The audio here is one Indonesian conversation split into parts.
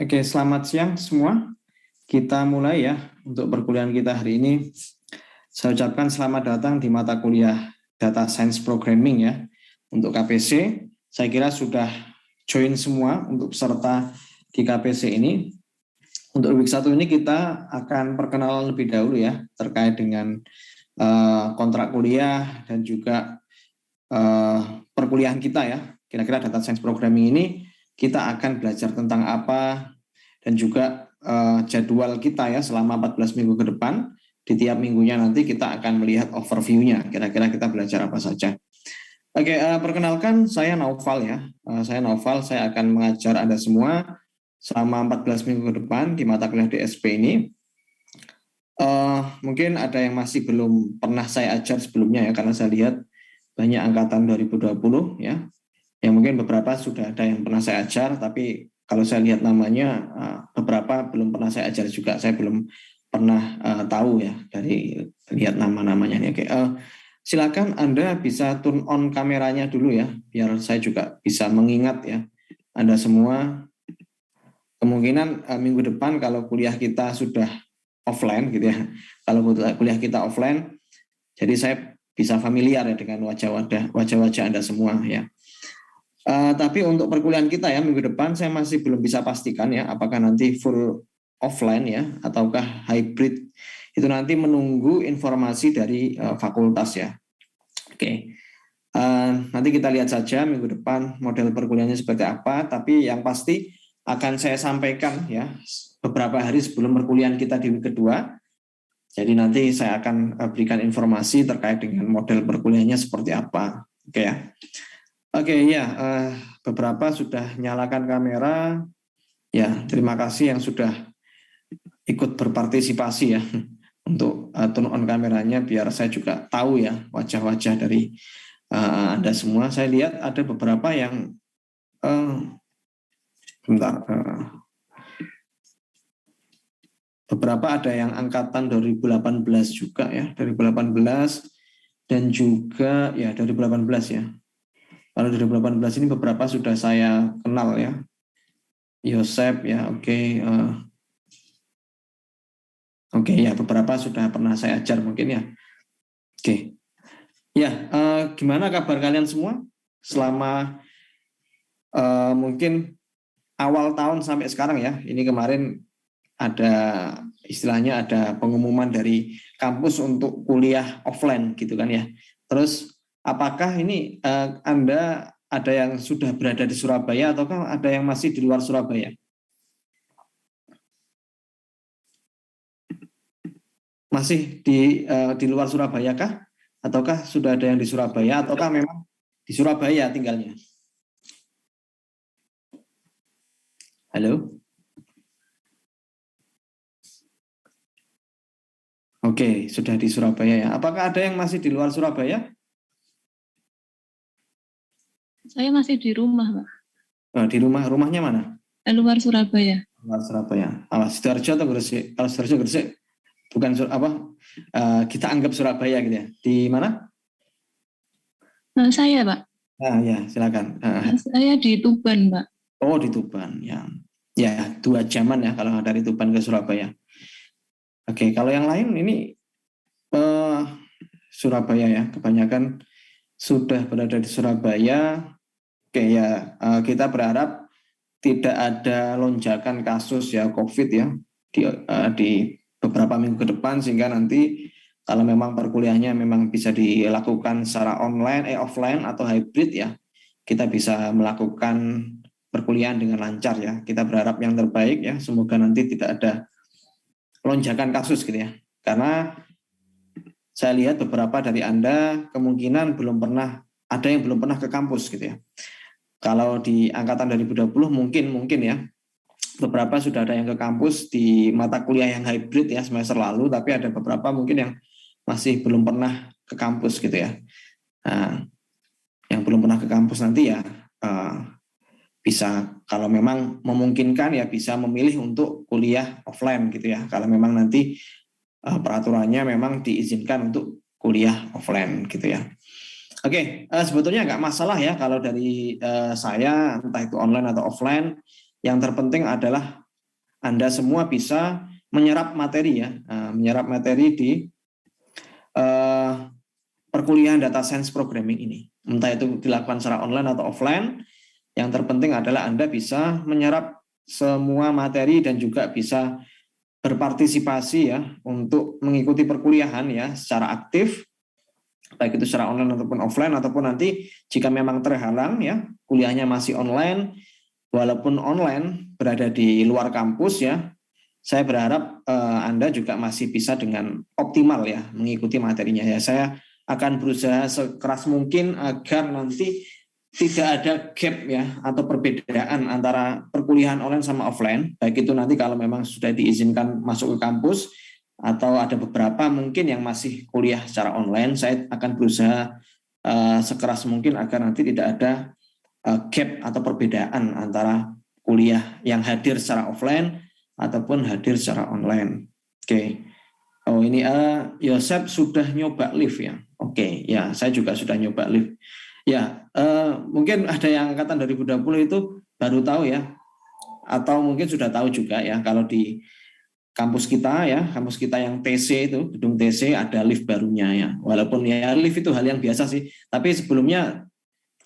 Oke, selamat siang semua. Kita mulai ya untuk perkuliahan kita hari ini. Saya ucapkan selamat datang di mata kuliah Data Science Programming ya. Untuk KPC, saya kira sudah join semua untuk peserta di KPC ini. Untuk week 1 ini kita akan perkenalan lebih dahulu ya terkait dengan kontrak kuliah dan juga perkuliahan kita ya. Kira-kira Data Science Programming ini kita akan belajar tentang apa dan juga jadwal kita ya selama 14 minggu ke depan. Di tiap minggunya nanti kita akan melihat overview-nya, kira-kira kita belajar apa saja. Oke, perkenalkan saya Naufal ya. Saya Naufal, saya akan mengajar Anda semua selama 14 minggu ke depan di mata kuliah DSP ini. Mungkin ada yang masih belum pernah saya ajar sebelumnya ya, karena saya lihat banyak angkatan 2020 ya. Yang mungkin beberapa sudah ada yang pernah saya ajar, tapi kalau saya lihat namanya beberapa belum pernah saya ajar juga. Saya belum pernah tahu ya dari lihat nama-namanya nih. Oke, silakan Anda bisa turn on kameranya dulu ya, biar saya juga bisa mengingat ya Anda semua. Kemungkinan minggu depan kalau kuliah kita sudah offline gitu ya, kalau kuliah kita offline, jadi saya bisa familiar ya dengan wajah-wajah Anda semua ya. Tapi untuk perkuliahan kita ya minggu depan saya masih belum bisa pastikan ya apakah nanti full offline ya ataukah hybrid, itu nanti menunggu informasi dari fakultas ya. Oke. Nanti kita lihat saja minggu depan model perkuliahannya seperti apa, tapi yang pasti akan saya sampaikan ya beberapa hari sebelum perkuliahan kita di week kedua. Jadi nanti saya akan berikan informasi terkait dengan model perkuliahannya seperti apa. Oke ya. Oke ya, beberapa sudah nyalakan kamera. Ya, terima kasih yang sudah ikut berpartisipasi ya untuk turn on kameranya biar saya juga tahu ya wajah-wajah dari Anda semua. Saya lihat ada beberapa yang beberapa ada yang angkatan 2018 juga ya, 2018 dan juga ya 2018 ya. Kalau 2018 ini beberapa sudah saya kenal ya. Yosep ya, oke. Oke ya, beberapa sudah pernah saya ajar mungkin ya. Oke. Ya, gimana kabar kalian semua selama mungkin awal tahun sampai sekarang ya? Ini kemarin ada istilahnya ada pengumuman dari kampus untuk kuliah offline gitu kan ya. Terus apakah ini Anda ada yang sudah berada di Surabaya ataukah ada yang masih di luar Surabaya? Masih di luar Surabaya kah? Ataukah sudah ada yang di Surabaya ataukah memang di Surabaya tinggalnya? Halo? Oke, sudah di Surabaya ya. Apakah ada yang masih di luar Surabaya? Saya masih di rumah, Pak. Di rumahnya mana? Luar Surabaya. Luar Surabaya. Sidoarjo atau Gresik? Kalau Sidoarjo Gresik, bukan apa? Kita anggap Surabaya gitu ya. Di mana? Saya, Pak. Ya, silakan. Saya di Tuban, Pak. Oh, di Tuban ya. Ya, 2 jaman ya kalau dari Tuban ke Surabaya. Oke, kalau yang lain ini Surabaya ya, kebanyakan sudah berada di Surabaya. Oke ya, kita berharap tidak ada lonjakan kasus ya COVID ya di beberapa minggu ke depan, sehingga nanti kalau memang perkuliahannya memang bisa dilakukan secara offline atau hybrid ya, kita bisa melakukan perkuliahan dengan lancar ya. Kita berharap yang terbaik ya, semoga nanti tidak ada lonjakan kasus gitu ya. Karena saya lihat beberapa dari Anda kemungkinan ada yang belum pernah ke kampus gitu ya. Kalau di angkatan 2020 mungkin ya beberapa sudah ada yang ke kampus di mata kuliah yang hybrid ya semester lalu, tapi ada beberapa mungkin yang masih belum pernah ke kampus gitu ya. Nah, yang belum pernah ke kampus nanti ya bisa kalau memang memungkinkan ya bisa memilih untuk kuliah offline gitu ya. Kalau memang nanti peraturannya memang diizinkan untuk kuliah offline gitu ya. Oke, sebetulnya nggak masalah ya kalau dari saya entah itu online atau offline. Yang terpenting adalah Anda semua bisa menyerap materi ya, menyerap materi di perkuliahan data science programming ini. Entah itu dilakukan secara online atau offline, yang terpenting adalah Anda bisa menyerap semua materi dan juga bisa berpartisipasi ya untuk mengikuti perkuliahan ya secara aktif, baik itu secara online ataupun offline, ataupun nanti jika memang terhalang ya kuliahnya masih online, walaupun online berada di luar kampus ya, saya berharap Anda juga masih bisa dengan optimal ya mengikuti materinya ya. Saya akan berusaha sekeras mungkin agar nanti tidak ada gap ya atau perbedaan antara perkuliahan online sama offline, baik itu nanti kalau memang sudah diizinkan masuk ke kampus atau ada beberapa mungkin yang masih kuliah secara online, saya akan berusaha sekeras mungkin agar nanti tidak ada gap atau perbedaan antara kuliah yang hadir secara offline ataupun hadir secara online. Oke. Oh ini Yosep sudah nyoba live ya. Oke, ya saya juga sudah nyoba live. Ya, mungkin ada yang angkatan 2020 itu baru tahu ya, atau mungkin sudah tahu juga ya, kalau di kampus kita ya, kampus kita yang TC itu, gedung TC ada lift barunya ya. Walaupun ya lift itu hal yang biasa sih, tapi sebelumnya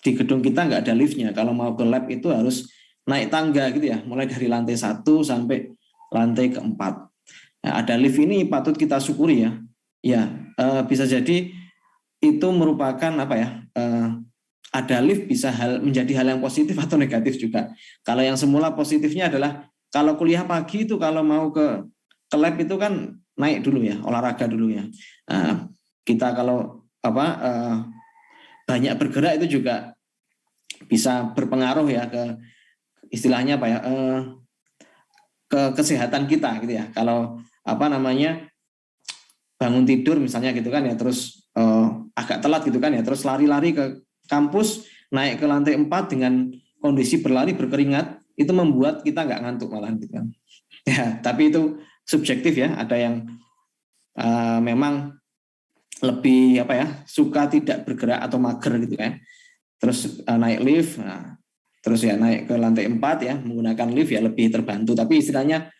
di gedung kita nggak ada liftnya. Kalau mau ke lab itu harus naik tangga gitu ya, mulai dari lantai 1 sampai lantai ke-4. Nah, ada lift ini patut kita syukuri ya. Ya, bisa jadi itu merupakan apa ya? Ada lift bisa menjadi hal yang positif atau negatif juga. Kalau yang semula positifnya adalah kalau kuliah pagi itu kalau mau ke lab itu kan naik dulu ya, olahraga dulu ya. Nah, kita kalau banyak bergerak itu juga bisa berpengaruh ya ke istilahnya apa ya, ke kesehatan kita gitu ya. Kalau bangun tidur misalnya gitu kan ya, terus agak telat gitu kan ya, terus lari-lari ke kampus, naik ke lantai 4 dengan kondisi berlari berkeringat, itu membuat kita nggak ngantuk malah gitu kan. Ya, tapi itu subjektif ya, ada yang memang lebih suka tidak bergerak atau mager gitu kan. Terus naik lift, terus ya naik ke lantai 4 ya, menggunakan lift ya lebih terbantu. Tapi istilahnya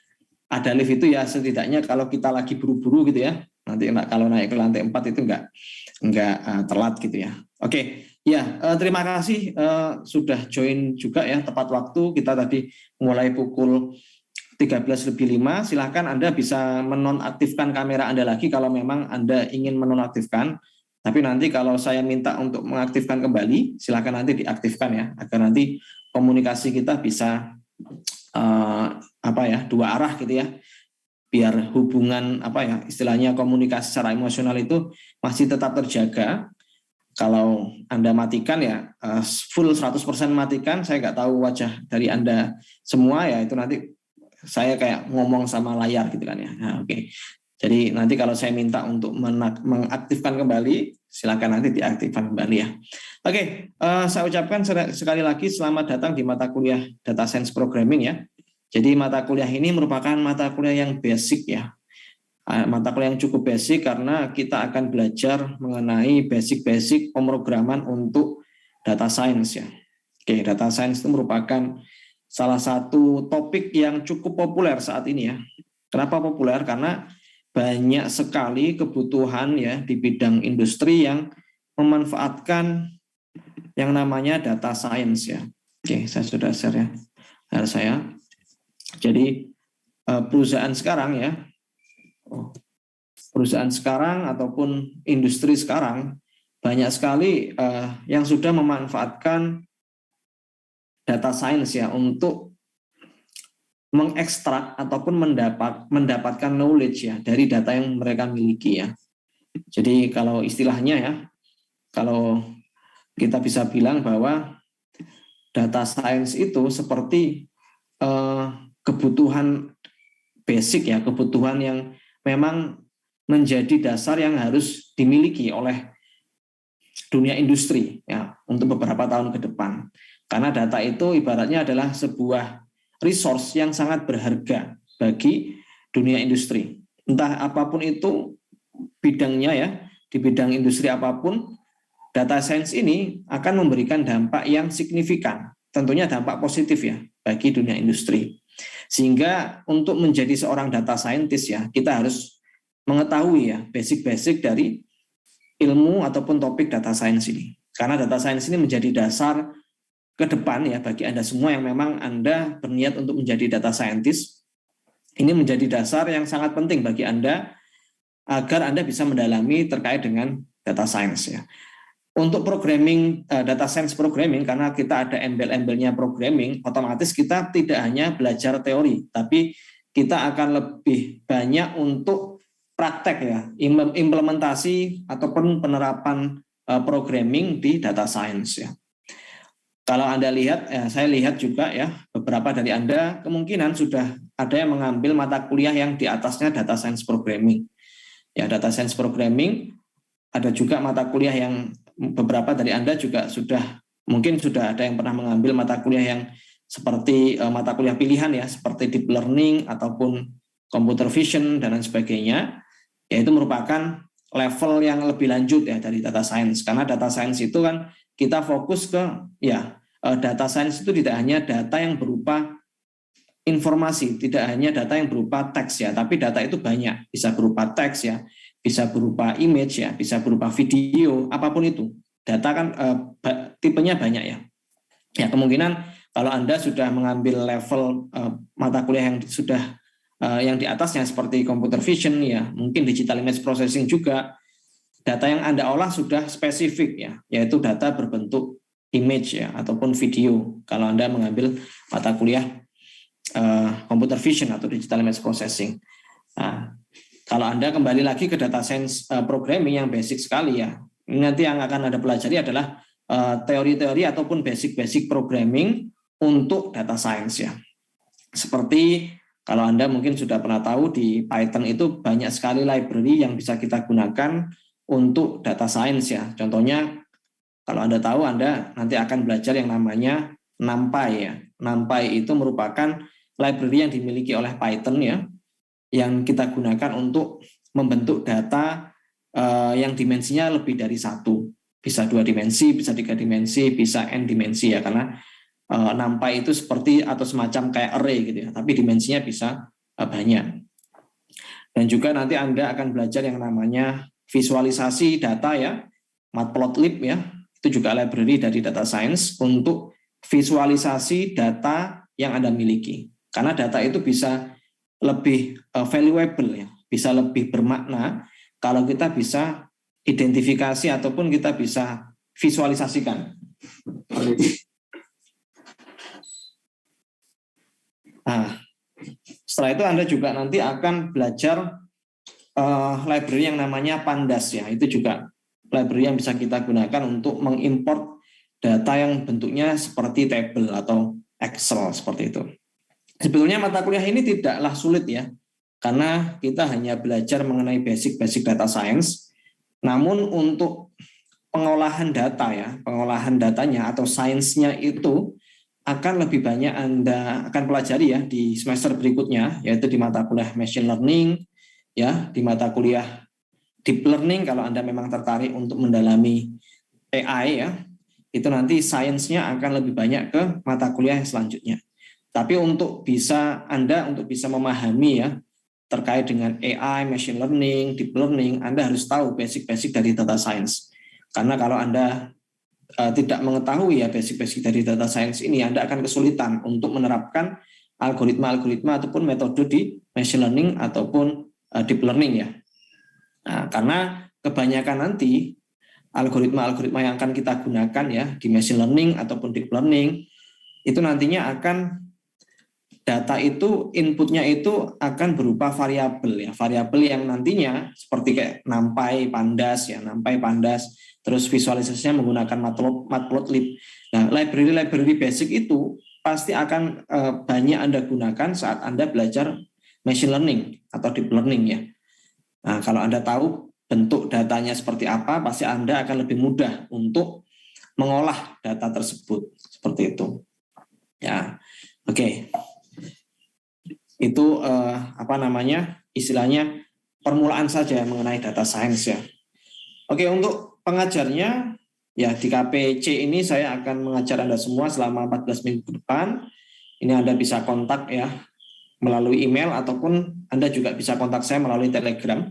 ada lift itu ya setidaknya kalau kita lagi buru-buru gitu ya, nanti kalau naik ke lantai 4 itu enggak telat gitu ya. Oke, ya terima kasih sudah join juga ya tepat waktu. Kita tadi mulai pukul 13:05. Silahkan Anda bisa menonaktifkan kamera Anda lagi kalau memang Anda ingin menonaktifkan. Tapi nanti kalau saya minta untuk mengaktifkan kembali, silahkan nanti diaktifkan ya, agar nanti komunikasi kita bisa dua arah gitu ya, biar hubungan istilahnya komunikasi secara emosional itu masih tetap terjaga. Kalau Anda matikan ya full 100% matikan, saya nggak tahu wajah dari Anda semua ya, itu nanti saya kayak ngomong sama layar gitu kan ya. Nah, oke. Jadi nanti kalau saya minta untuk mengaktifkan kembali, silakan nanti diaktifkan kembali ya. Oke, saya ucapkan sekali lagi selamat datang di mata kuliah Data Science Programming ya. Jadi mata kuliah ini merupakan mata kuliah yang basic ya. Mata kuliah yang cukup basic karena kita akan belajar mengenai basic-basic pemrograman untuk data science ya. Oke, data science itu merupakan salah satu topik yang cukup populer saat ini ya. Kenapa populer? Karena banyak sekali kebutuhan ya di bidang industri yang memanfaatkan yang namanya data science ya. Oke, saya sudah share ya share saya. Jadi perusahaan sekarang ya, perusahaan sekarang ataupun industri sekarang banyak sekali yang sudah memanfaatkan data science ya untuk mengekstrak ataupun mendapatkan knowledge ya dari data yang mereka miliki ya. Jadi kalau istilahnya ya, kalau kita bisa bilang bahwa data science itu seperti kebutuhan basic ya, kebutuhan yang memang menjadi dasar yang harus dimiliki oleh dunia industri ya untuk beberapa tahun ke depan. Karena data itu ibaratnya adalah sebuah resource yang sangat berharga bagi dunia industri. Entah apapun itu bidangnya ya, di bidang industri apapun, data science ini akan memberikan dampak yang signifikan. Tentunya dampak positif ya bagi dunia industri. Sehingga untuk menjadi seorang data scientist ya, kita harus mengetahui ya basic-basic dari ilmu ataupun topik data science ini. Karena data science ini menjadi dasar ke depan ya bagi Anda semua yang memang Anda berniat untuk menjadi data scientist. Ini menjadi dasar yang sangat penting bagi Anda agar Anda bisa mendalami terkait dengan data science ya. Untuk programming, data science programming, karena kita ada embel-embelnya programming, otomatis kita tidak hanya belajar teori, tapi kita akan lebih banyak untuk praktek ya, implementasi ataupun penerapan programming di data science ya. Kalau Anda lihat, saya lihat juga ya, beberapa dari Anda kemungkinan sudah ada yang mengambil mata kuliah yang di atasnya data science programming. Ya, data science programming, ada juga mata kuliah yang beberapa dari Anda juga mungkin sudah ada yang pernah mengambil mata kuliah yang seperti mata kuliah pilihan ya, seperti deep learning ataupun computer vision dan lain sebagainya. Yaitu merupakan level yang lebih lanjut ya dari data science. Karena data science itu kan kita fokus ke ya data science itu tidak hanya data yang berupa informasi, tidak hanya data yang berupa teks ya, tapi data itu banyak, bisa berupa teks ya, bisa berupa image ya, bisa berupa video, apapun itu. Data kan tipenya banyak ya. Ya kemungkinan kalau Anda sudah mengambil level mata kuliah yang sudah yang di atasnya seperti computer vision ya, mungkin digital image processing juga, data yang Anda olah sudah spesifik ya, yaitu data berbentuk image ya ataupun video. Kalau Anda mengambil mata kuliah computer vision atau digital image processing. Nah, kalau Anda kembali lagi ke data science programming yang basic sekali ya, nanti yang akan Anda pelajari adalah teori-teori ataupun basic-basic programming untuk data science ya. Seperti kalau Anda mungkin sudah pernah tahu di Python itu banyak sekali library yang bisa kita gunakan untuk data science ya. Contohnya kalau Anda tahu Anda nanti akan belajar yang namanya NumPy ya. NumPy itu merupakan library yang dimiliki oleh Python ya, yang kita gunakan untuk membentuk data yang dimensinya lebih dari satu. Bisa 2 dimensi, bisa 3 dimensi, bisa n dimensi ya, karena NumPy itu seperti atau semacam kayak array gitu ya, tapi dimensinya bisa banyak. Dan juga nanti Anda akan belajar yang namanya visualisasi data ya, Matplotlib ya, itu juga library dari data science untuk visualisasi data yang Anda miliki. Karena data itu bisa lebih valuable ya, bisa lebih bermakna kalau kita bisa identifikasi ataupun kita bisa visualisasikan. Nah, setelah itu Anda juga nanti akan belajar library yang namanya Pandas ya. Itu juga library yang bisa kita gunakan untuk mengimport data yang bentuknya seperti table atau Excel seperti itu. Sebetulnya mata kuliah ini tidaklah sulit ya, karena kita hanya belajar mengenai basic-basic data science. Namun untuk pengolahan data ya, pengolahan datanya atau sainsnya itu akan lebih banyak Anda akan pelajari ya di semester berikutnya, yaitu di mata kuliah machine learning, ya di mata kuliah deep learning kalau Anda memang tertarik untuk mendalami AI ya, itu nanti sainsnya akan lebih banyak ke mata kuliah yang selanjutnya. Tapi untuk Anda bisa memahami ya terkait dengan AI, machine learning, deep learning, Anda harus tahu basic-basic dari data science. Karena kalau Anda tidak mengetahui ya basic-basic dari data science ini, Anda akan kesulitan untuk menerapkan algoritma-algoritma ataupun metode di machine learning ataupun deep learning ya. Nah, karena kebanyakan nanti algoritma-algoritma yang akan kita gunakan ya di machine learning ataupun deep learning itu nantinya akan data itu inputnya itu akan berupa variabel ya, variabel yang nantinya seperti kayak NumPy, Pandas ya, NumPy, Pandas, terus visualisasinya menggunakan Matplotlib. Nah, library basic itu pasti akan banyak Anda gunakan saat Anda belajar machine learning atau deep learning ya. Nah, kalau Anda tahu bentuk datanya seperti apa, pasti Anda akan lebih mudah untuk mengolah data tersebut seperti itu. Ya, oke. Itu istilahnya permulaan saja mengenai data science ya. Oke, untuk pengajarnya ya di KPC ini saya akan mengajar Anda semua selama 14 minggu ke depan. Ini Anda bisa kontak ya melalui email ataupun Anda juga bisa kontak saya melalui Telegram.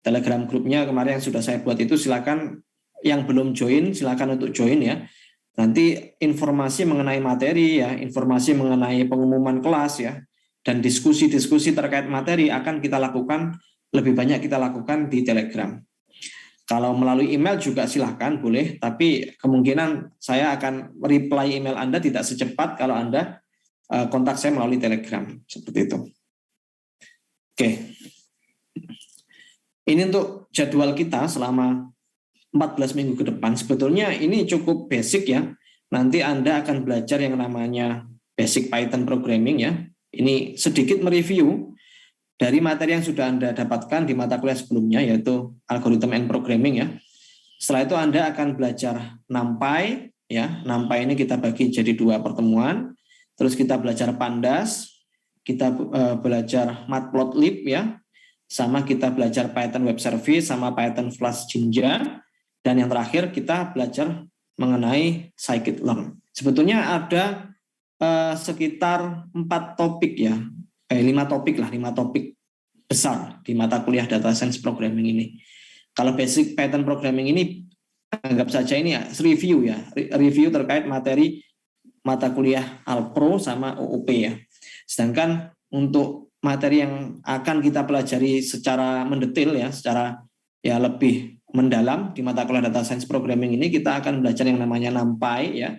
Telegram grupnya kemarin yang sudah saya buat itu, silakan yang belum join silakan untuk join ya. Nanti informasi mengenai materi ya, informasi mengenai pengumuman kelas ya, dan diskusi-diskusi terkait materi akan kita lakukan, lebih banyak kita lakukan di Telegram. Kalau melalui email juga silahkan, boleh, tapi kemungkinan saya akan reply email Anda tidak secepat kalau Anda kontak saya melalui Telegram, seperti itu. Oke. Ini untuk jadwal kita selama 14 minggu ke depan. Sebetulnya ini cukup basic ya. Nanti Anda akan belajar yang namanya basic Python programming ya. Ini sedikit mereview dari materi yang sudah Anda dapatkan di mata kuliah sebelumnya, yaitu algorithm and programming ya. Setelah itu Anda akan belajar NumPy ya. NumPy ini kita bagi jadi 2 pertemuan. Terus kita belajar Pandas, kita belajar Matplotlib ya. Sama kita belajar Python Web Service sama Python Flash Jinja. Dan yang terakhir kita belajar mengenai scikit-learn. Sebetulnya ada sekitar 4 topik ya, 5 topik besar di mata kuliah Data Science Programming ini. Kalau basic Python Programming ini anggap saja ini ya review ya, review terkait materi mata kuliah Alpro sama OOP ya. Sedangkan untuk materi yang akan kita pelajari secara mendetil ya, secara ya lebih mendalam di mata kuliah Data Science Programming ini, kita akan belajar yang namanya NumPy ya,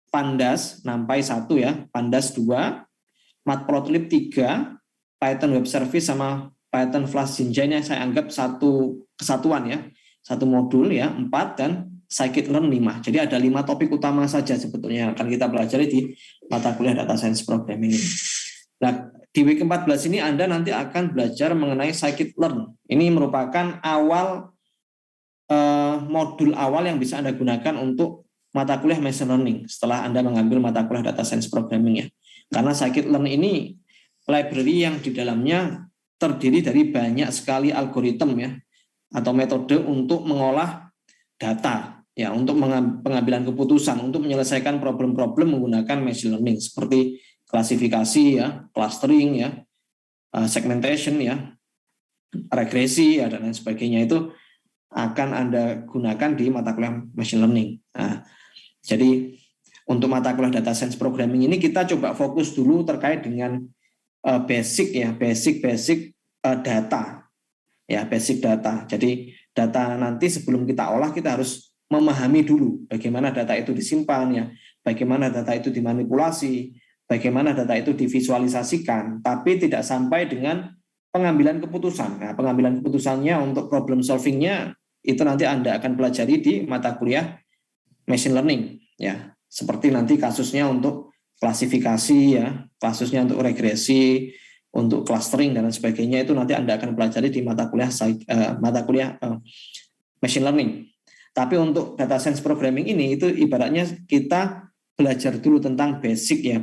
Pandas, NumPy 1 ya, Pandas 2, Matplotlib 3, Python Web Service sama Python Flash Jinja ini saya anggap satu kesatuan ya, satu modul ya, 4, dan scikit-learn 5. Jadi ada 5 topik utama saja sebetulnya yang akan kita pelajari di mata kuliah Data Science Programming ini. Nah, di week 14 ini Anda nanti akan belajar mengenai scikit-learn. Ini merupakan modul awal yang bisa Anda gunakan untuk mata kuliah Machine Learning setelah Anda mengambil mata kuliah Data Science Programming ya. Karena scikit-learn ini library yang di dalamnya terdiri dari banyak sekali algoritma ya atau metode untuk mengolah data ya, untuk pengambilan keputusan, untuk menyelesaikan problem-problem menggunakan machine learning seperti klasifikasi ya, clustering ya, segmentation ya, regresi ya, dan lain sebagainya. Itu akan Anda gunakan di mata kuliah machine learning. Nah, jadi untuk mata kuliah Data Science Programming ini kita coba fokus dulu terkait dengan basic data ya, basic data. Jadi data nanti sebelum kita olah kita harus memahami dulu bagaimana data itu disimpan ya, bagaimana data itu dimanipulasi, bagaimana data itu divisualisasikan, tapi tidak sampai dengan pengambilan keputusan. Nah, pengambilan keputusannya untuk problem solvingnya itu nanti Anda akan pelajari di mata kuliah machine learning ya. Seperti nanti kasusnya untuk klasifikasi ya, kasusnya untuk regresi, untuk clustering dan sebagainya, itu nanti Anda akan pelajari di mata kuliah machine learning. Tapi untuk data science programming ini itu ibaratnya kita belajar dulu tentang basic ya,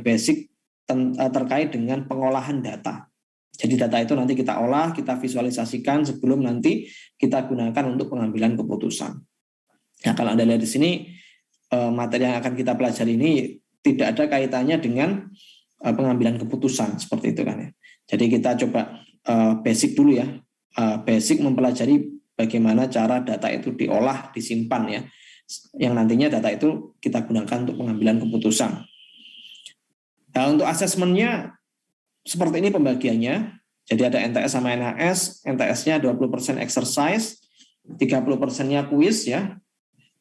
terkait dengan pengolahan data. Jadi data itu nanti kita olah, kita visualisasikan sebelum nanti kita gunakan untuk pengambilan keputusan. Nah, kalau Anda lihat di sini, materi yang akan kita pelajari ini tidak ada kaitannya dengan pengambilan keputusan seperti itu kan ya. Jadi kita coba basic dulu ya, basic mempelajari bagaimana cara data itu diolah, disimpan ya, yang nantinya data itu kita gunakan untuk pengambilan keputusan. Nah, untuk asesmennya seperti ini pembagiannya. Jadi ada NTS sama NHS, NTS-nya 20% exercise, 30%-nya quiz ya,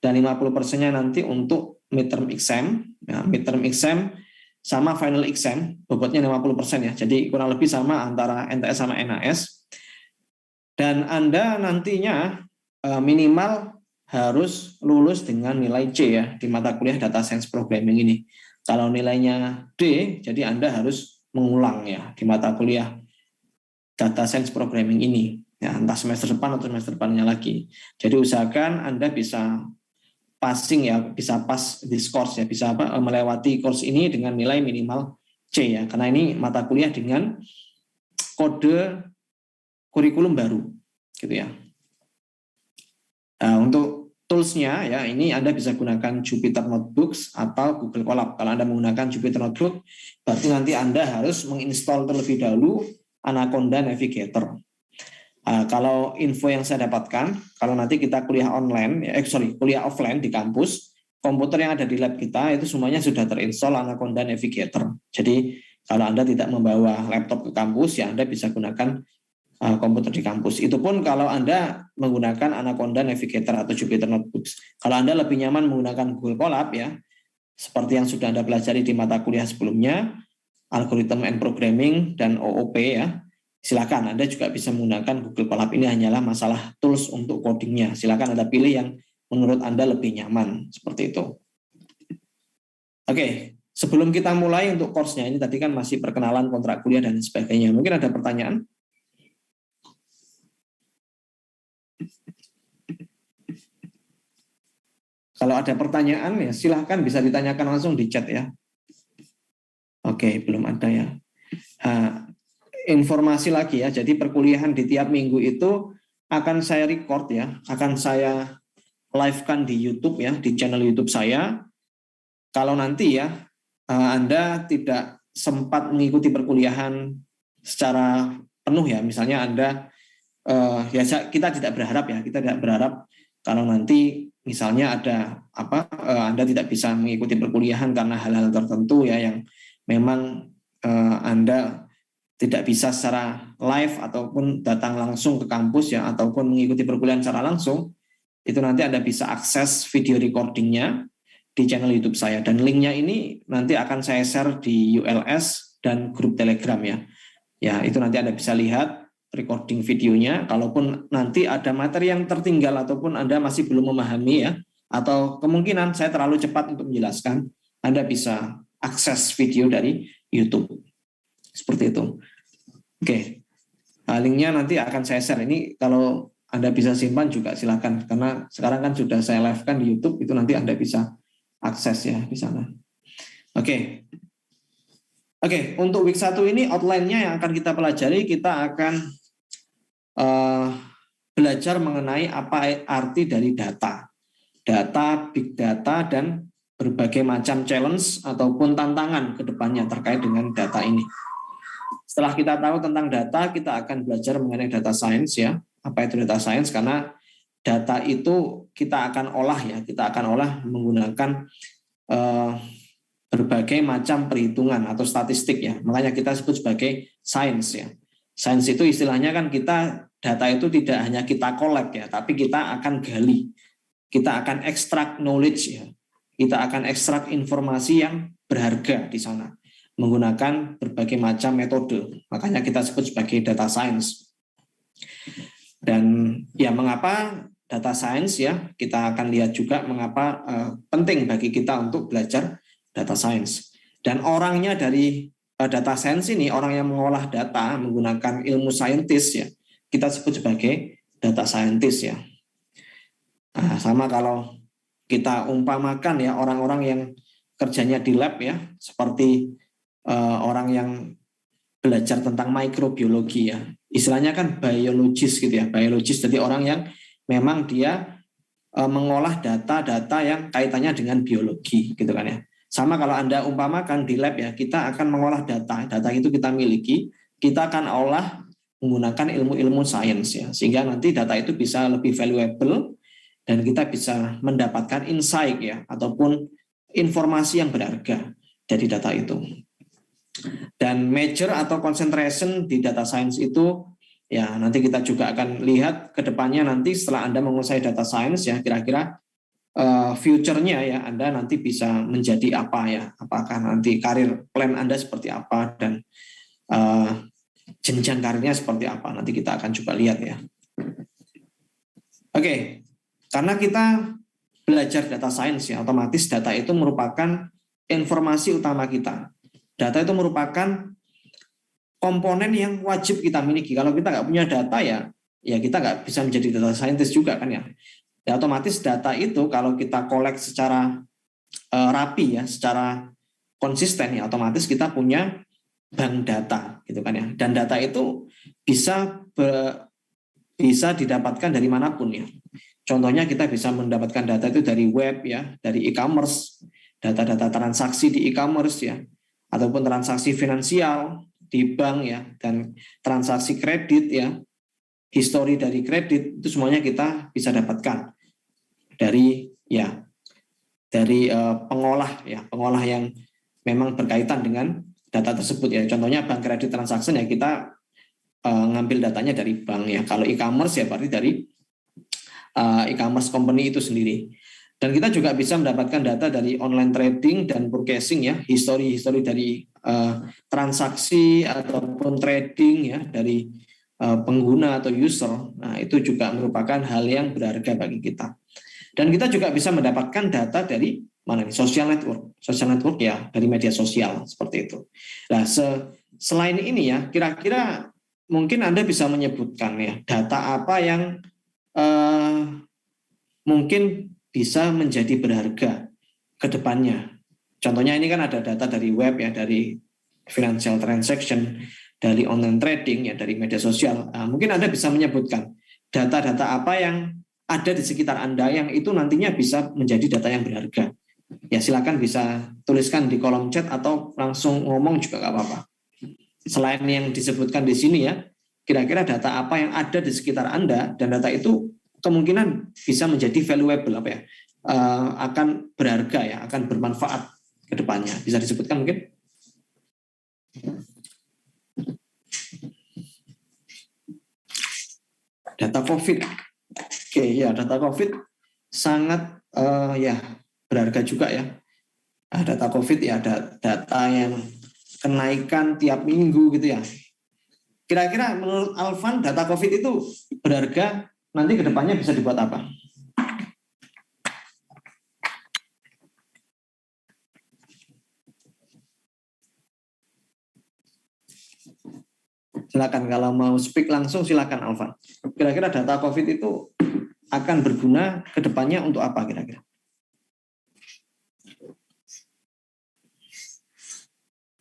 dan 50%-nya nanti untuk midterm exam. Nah, midterm exam sama final exam, bobotnya 50% ya. Jadi kurang lebih sama antara NTS sama NHS. Dan Anda nantinya minimal harus lulus dengan nilai C ya di mata kuliah Data Science Programming ini. Kalau nilainya D, jadi Anda harus mengulang ya di mata kuliah Data Science Programming ini. Ya, entah semester depan atau semester depannya lagi. Jadi usahakan Anda bisa passing ya, bisa pass this course ya, bisa melewati course ini dengan nilai minimal C ya, karena ini mata kuliah dengan kode kurikulum baru gitu ya. Nah, untuk tools-nya ya, ini Anda bisa gunakan Jupyter Notebooks atau Google Colab. Kalau Anda menggunakan Jupyter Notebook, berarti nanti Anda harus menginstall terlebih dahulu Anaconda Navigator. Kalau info yang saya dapatkan, kalau nanti kita kuliah online, kuliah offline di kampus, komputer yang ada di lab kita itu semuanya sudah terinstall Anaconda Navigator. Jadi kalau Anda tidak membawa laptop ke kampus, ya Anda bisa gunakan komputer di kampus. Itu pun kalau Anda menggunakan Anaconda Navigator atau Jupyter Notebooks. Kalau Anda lebih nyaman menggunakan Google Colab ya, seperti yang sudah Anda pelajari di mata kuliah sebelumnya, Algorithm and Programming dan OOP ya, silakan Anda juga bisa menggunakan Google Colab. Ini hanyalah masalah tools untuk codingnya. Silakan Anda pilih yang menurut Anda lebih nyaman, seperti itu. Oke, sebelum kita mulai untuk course-nya, ini tadi kan masih perkenalan kontrak kuliah dan sebagainya. Mungkin ada pertanyaan? Kalau ada pertanyaan ya silahkan bisa ditanyakan langsung di chat ya. Oke, belum ada ya. Informasi lagi ya, jadi perkuliahan di tiap minggu itu akan saya record ya, akan saya live-kan di YouTube ya, di channel YouTube saya. Kalau nanti ya Anda tidak sempat mengikuti perkuliahan secara penuh ya, misalnya Anda ya kita tidak berharap kalau nanti misalnya ada Anda tidak bisa mengikuti perkuliahan karena hal-hal tertentu ya yang memang Anda tidak bisa secara live ataupun datang langsung ke kampus ya ataupun mengikuti perkuliahan secara langsung, itu nanti Anda bisa akses video recordingnya di channel YouTube saya, dan linknya ini nanti akan saya share di ULS dan grup Telegram ya. Ya, itu nanti Anda bisa lihat recording videonya. Kalaupun nanti ada materi yang tertinggal ataupun Anda masih belum memahami ya, atau kemungkinan saya terlalu cepat untuk menjelaskan, Anda bisa akses video dari YouTube. Seperti itu. Oke. Linknya nanti akan saya share. Ini kalau Anda bisa simpan juga silakan, karena sekarang kan sudah saya live-kan di YouTube, itu nanti Anda bisa akses ya di sana. Oke. Oke, untuk week 1 ini outline-nya yang akan kita pelajari, kita akan belajar mengenai apa arti dari data, big data, dan berbagai macam challenge ataupun tantangan ke depannya terkait dengan data ini. Setelah kita tahu tentang data, kita akan belajar mengenai data science ya. Apa itu data science? Karena data itu kita akan olah menggunakan berbagai macam perhitungan atau statistik ya. Makanya kita sebut sebagai science ya. Science itu istilahnya kan data itu tidak hanya kita collect ya, tapi kita akan gali. Kita akan extract knowledge ya. Kita akan ekstrak informasi yang berharga di sana menggunakan berbagai macam metode. Makanya kita sebut sebagai data science. Dan ya mengapa data science ya? Kita akan lihat juga mengapa penting bagi kita untuk belajar data science. Dan orangnya dari data science ini, orang yang mengolah data menggunakan ilmu saintis ya, kita sebut sebagai data scientist ya. Nah, sama kalau kita umpamakan ya orang-orang yang kerjanya di lab ya, seperti orang yang belajar tentang mikrobiologi ya, istilahnya kan biologis gitu ya, biologis. Jadi orang yang memang dia mengolah data-data yang kaitannya dengan biologi gitu kan ya. Sama kalau Anda umpamakan di lab ya, kita akan mengolah data itu kita miliki, kita akan olah menggunakan ilmu-ilmu sains ya, sehingga nanti data itu bisa lebih valuable dan kita bisa mendapatkan insight ya, ataupun informasi yang berharga dari data itu. Dan major atau concentration di data science itu ya nanti kita juga akan lihat ke depannya nanti setelah Anda menguasai data science ya, kira-kira future-nya ya Anda nanti bisa menjadi apa ya, apakah nanti karir plan Anda seperti apa dan jenjang karirnya seperti apa, nanti kita akan coba lihat ya. Oke, karena kita belajar data science ya, otomatis data itu merupakan informasi utama kita. Data itu merupakan komponen yang wajib kita miliki. Kalau kita nggak punya data ya kita nggak bisa menjadi data scientist juga kan ya. Ya otomatis data itu kalau kita collect secara rapi ya, secara konsisten ya, otomatis kita punya bank data gitu kan ya. Dan data itu bisa didapatkan dari manapun ya. Contohnya kita bisa mendapatkan data itu dari web ya, dari e-commerce, data-data transaksi di e-commerce ya, ataupun transaksi finansial di bank ya, dan transaksi kredit ya, histori dari kredit itu semuanya kita bisa dapatkan dari pengolah yang memang berkaitan dengan data tersebut ya. Contohnya bank kredit transaksi ya, kita ngambil datanya dari bank ya. Kalau e-commerce ya berarti dari e-commerce company itu sendiri. Dan kita juga bisa mendapatkan data dari online trading dan purchasing ya, histori dari transaksi ataupun trading ya dari pengguna atau user. Nah, itu juga merupakan hal yang berharga bagi kita. Dan kita juga bisa mendapatkan data dari mana nih? Social network ya, dari media sosial seperti itu. Nah, selain ini ya, kira-kira mungkin Anda bisa menyebutkan ya data apa yang mungkin bisa menjadi berharga ke depannya. Contohnya ini kan ada data dari web ya, dari financial transaction, dari online trading ya, dari media sosial. Nah, mungkin Anda bisa menyebutkan data-data apa yang ada di sekitar Anda yang itu nantinya bisa menjadi data yang berharga. Ya silakan bisa tuliskan di kolom chat atau langsung ngomong juga nggak apa-apa. Selain yang disebutkan di sini ya, kira-kira data apa yang ada di sekitar Anda dan data itu kemungkinan bisa menjadi valuable akan berharga ya, akan bermanfaat ke depannya. Bisa disebutkan mungkin? Data COVID. Oke, ya data COVID sangat berharga juga ya. Data COVID ya, ada data yang kenaikan tiap minggu gitu ya. Kira-kira menurut Alvan data COVID itu berharga nanti ke depannya bisa dibuat apa? Silakan kalau mau speak langsung silakan Alvan. Kira-kira data COVID itu akan berguna ke depannya untuk apa kira-kira?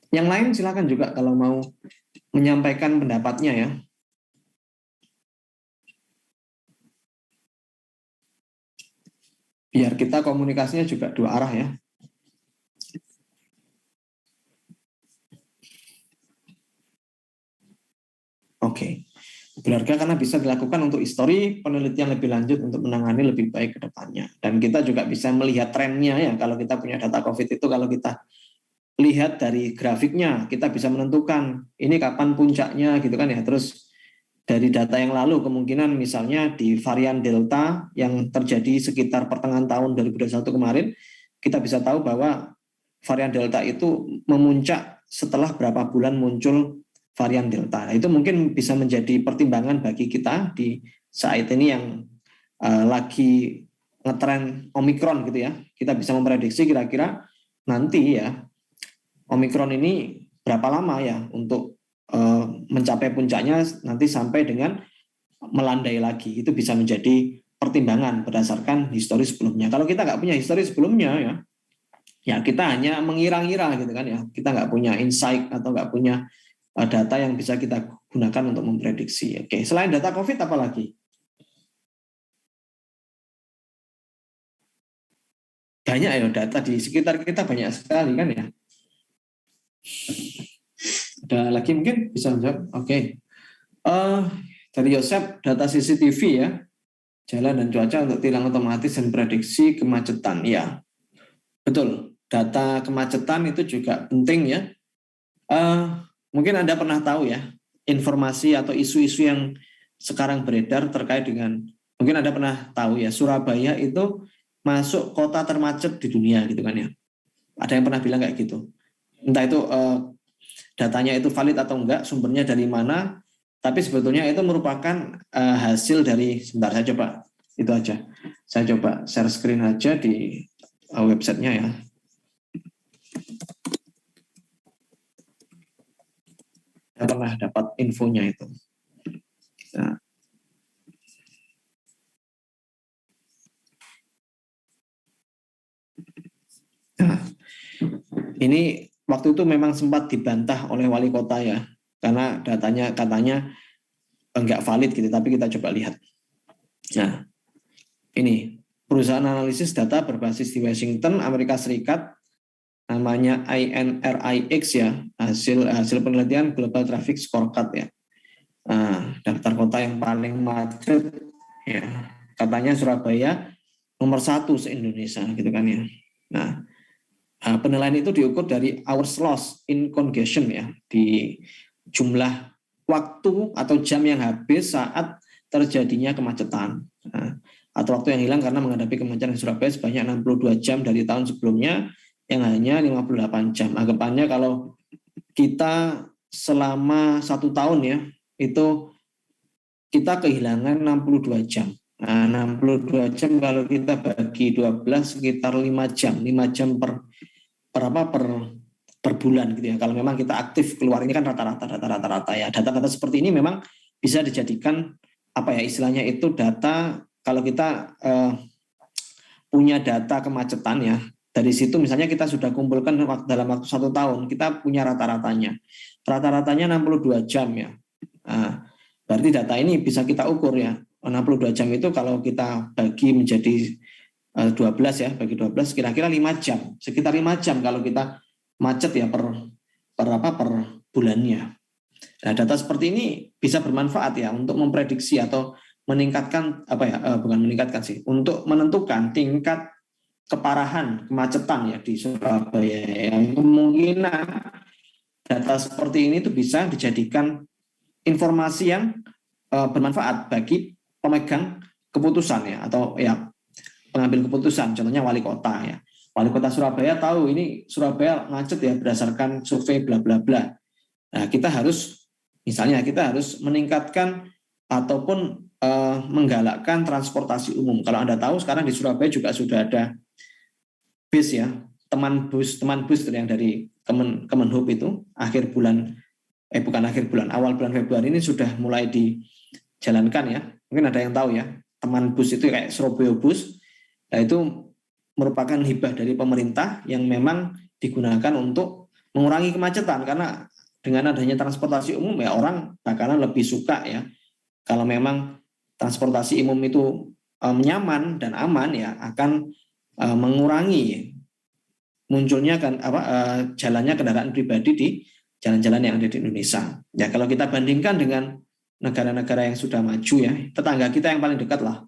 Yang lain silakan juga kalau mau menyampaikan pendapatnya ya. Biar kita komunikasinya juga dua arah ya. Oke. Berharga karena bisa dilakukan untuk histori penelitian lebih lanjut untuk menangani lebih baik ke depannya. Dan kita juga bisa melihat trennya ya. Kalau kita punya data COVID itu, kalau kita lihat dari grafiknya, kita bisa menentukan ini kapan puncaknya gitu kan ya. Terus dari data yang lalu kemungkinan misalnya di varian Delta yang terjadi sekitar pertengahan tahun 2021 kemarin, kita bisa tahu bahwa varian Delta itu memuncak setelah berapa bulan muncul varian Delta. Nah, itu mungkin bisa menjadi pertimbangan bagi kita di saat ini yang lagi ngetren Omikron gitu ya. Kita bisa memprediksi kira-kira nanti ya Omikron ini berapa lama ya untuk mencapai puncaknya nanti sampai dengan melandai lagi. Itu bisa menjadi pertimbangan berdasarkan histori sebelumnya. Kalau kita nggak punya histori sebelumnya ya kita hanya mengira-ngira gitu kan ya. Kita nggak punya insight atau nggak punya data yang bisa kita gunakan untuk memprediksi. Oke, selain data COVID apa lagi? Banyak ya data di sekitar kita banyak sekali kan ya. Ada lagi mungkin bisa menjawab? Oke. Dari Yosep, data CCTV ya, jalan dan cuaca untuk tilang otomatis dan prediksi kemacetan. Ya, betul. Data kemacetan itu juga penting ya. Mungkin Anda pernah tahu ya, informasi atau isu-isu yang sekarang beredar terkait dengan, mungkin Anda pernah tahu ya, Surabaya itu masuk kota termacet di dunia gitu kan ya. Ada yang pernah bilang kayak gitu. Entah itu datanya itu valid atau enggak, sumbernya dari mana, tapi sebetulnya itu merupakan hasil dari, sebentar saya coba, itu aja. Saya coba share screen aja di websitenya ya. Saya pernah dapat infonya itu. Nah, ini waktu itu memang sempat dibantah oleh wali kota ya, karena datanya katanya enggak valid gitu, tapi kita coba lihat. Nah, ini perusahaan analisis data berbasis di Washington, Amerika Serikat, namanya INRIX ya, hasil penelitian Global Traffic Scorecard ya. Daftar kota yang paling macet ya, katanya Surabaya nomor 1 se-Indonesia gitu kan ya. Nah, penilaian itu diukur dari hours lost in congestion ya, di jumlah waktu atau jam yang habis saat terjadinya kemacetan. Atau waktu yang hilang karena menghadapi kemacetan di Surabaya sebanyak 62 jam dari tahun sebelumnya yang hanya 58 jam. Anggapannya kalau kita selama 1 tahun ya, itu kita kehilangan 62 jam. Nah, 62 jam kalau kita bagi 12 sekitar 5 jam. 5 jam per bulan gitu ya. Kalau memang kita aktif keluar, ini kan rata-rata ya. Data-data seperti ini memang bisa dijadikan apa ya istilahnya itu data. Kalau kita punya data kemacetan ya, dari situ misalnya kita sudah kumpulkan dalam waktu 1 tahun, kita punya rata-ratanya 62 jam ya. Nah, berarti data ini bisa kita ukur ya, 62 jam itu kalau kita bagi menjadi 12 ya, bagi 12 kira-kira 5 jam, sekitar 5 jam kalau kita macet ya per bulannya. Nah, data seperti ini bisa bermanfaat ya untuk memprediksi atau meningkatkan bukan meningkatkan sih, untuk menentukan tingkat keparahan kemacetan ya di Surabaya. Yang kemungkinan data seperti ini tuh bisa dijadikan informasi yang bermanfaat bagi pemegang keputusan ya, atau ya pengambil keputusan, contohnya wali kota ya. Wali kota Surabaya tahu ini Surabaya macet ya berdasarkan survei bla bla bla. Nah, kita harus meningkatkan ataupun menggalakkan transportasi umum. Kalau Anda tahu sekarang di Surabaya juga sudah ada bis ya, teman bus yang dari Kemenhub itu awal bulan Februari ini sudah mulai dijalankan ya. Mungkin ada yang tahu ya, teman bus itu kayak Surabaya Bus. Nah, itu merupakan hibah dari pemerintah yang memang digunakan untuk mengurangi kemacetan, karena dengan adanya transportasi umum ya orang bakalan lebih suka ya. Kalau memang transportasi umum itu nyaman dan aman ya akan mengurangi munculnya jalannya kendaraan pribadi di jalan-jalan yang ada di Indonesia. Ya, kalau kita bandingkan dengan negara-negara yang sudah maju ya, tetangga kita yang paling dekat lah,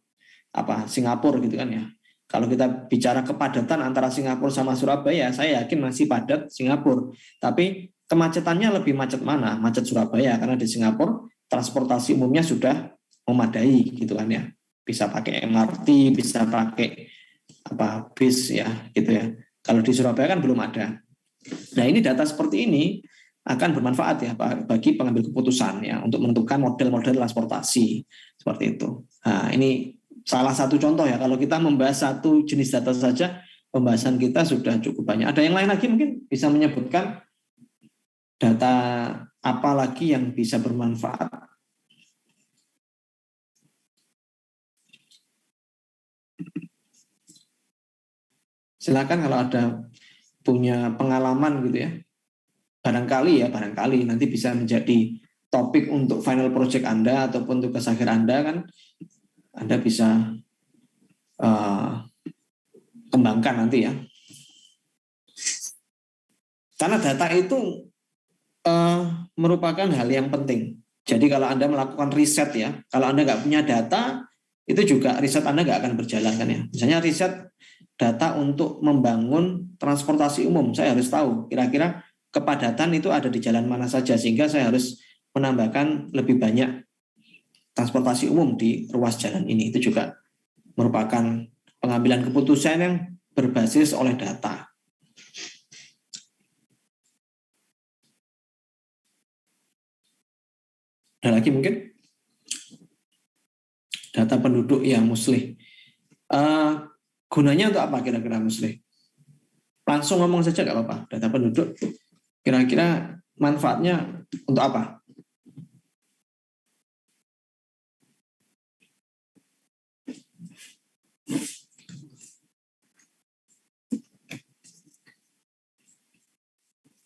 Singapura gitu kan ya. Kalau kita bicara kepadatan antara Singapura sama Surabaya, saya yakin masih padat Singapura. Tapi kemacetannya lebih macet mana? Macet Surabaya, karena di Singapura transportasi umumnya sudah memadai gitu kan ya. Bisa pakai MRT, bisa pakai bis ya gitu ya. Kalau di Surabaya kan belum ada. Nah, ini data seperti ini akan bermanfaat ya bagi pengambil keputusan ya untuk menentukan model-model transportasi seperti itu. Nah, ini salah satu contoh ya, kalau kita membahas satu jenis data saja pembahasan kita sudah cukup banyak. Ada yang lain lagi mungkin bisa menyebutkan data apa lagi yang bisa bermanfaat? Silakan kalau ada punya pengalaman gitu ya. Barangkali nanti bisa menjadi topik untuk final project Anda ataupun tugas akhir Anda kan, Anda bisa kembangkan nanti ya. Karena data itu merupakan hal yang penting. Jadi kalau Anda melakukan riset ya, kalau Anda nggak punya data, itu juga riset Anda nggak akan berjalan kan ya. Misalnya riset data untuk membangun transportasi umum, saya harus tahu kira-kira kepadatan itu ada di jalan mana saja, sehingga saya harus menambahkan lebih banyak transportasi umum di ruas jalan ini. Itu juga merupakan pengambilan keputusan yang berbasis oleh data. Ada lagi mungkin data penduduk yang muslih. Gunanya untuk apa kira-kira muslih? Langsung ngomong saja nggak apa-apa. Data penduduk kira-kira manfaatnya untuk apa?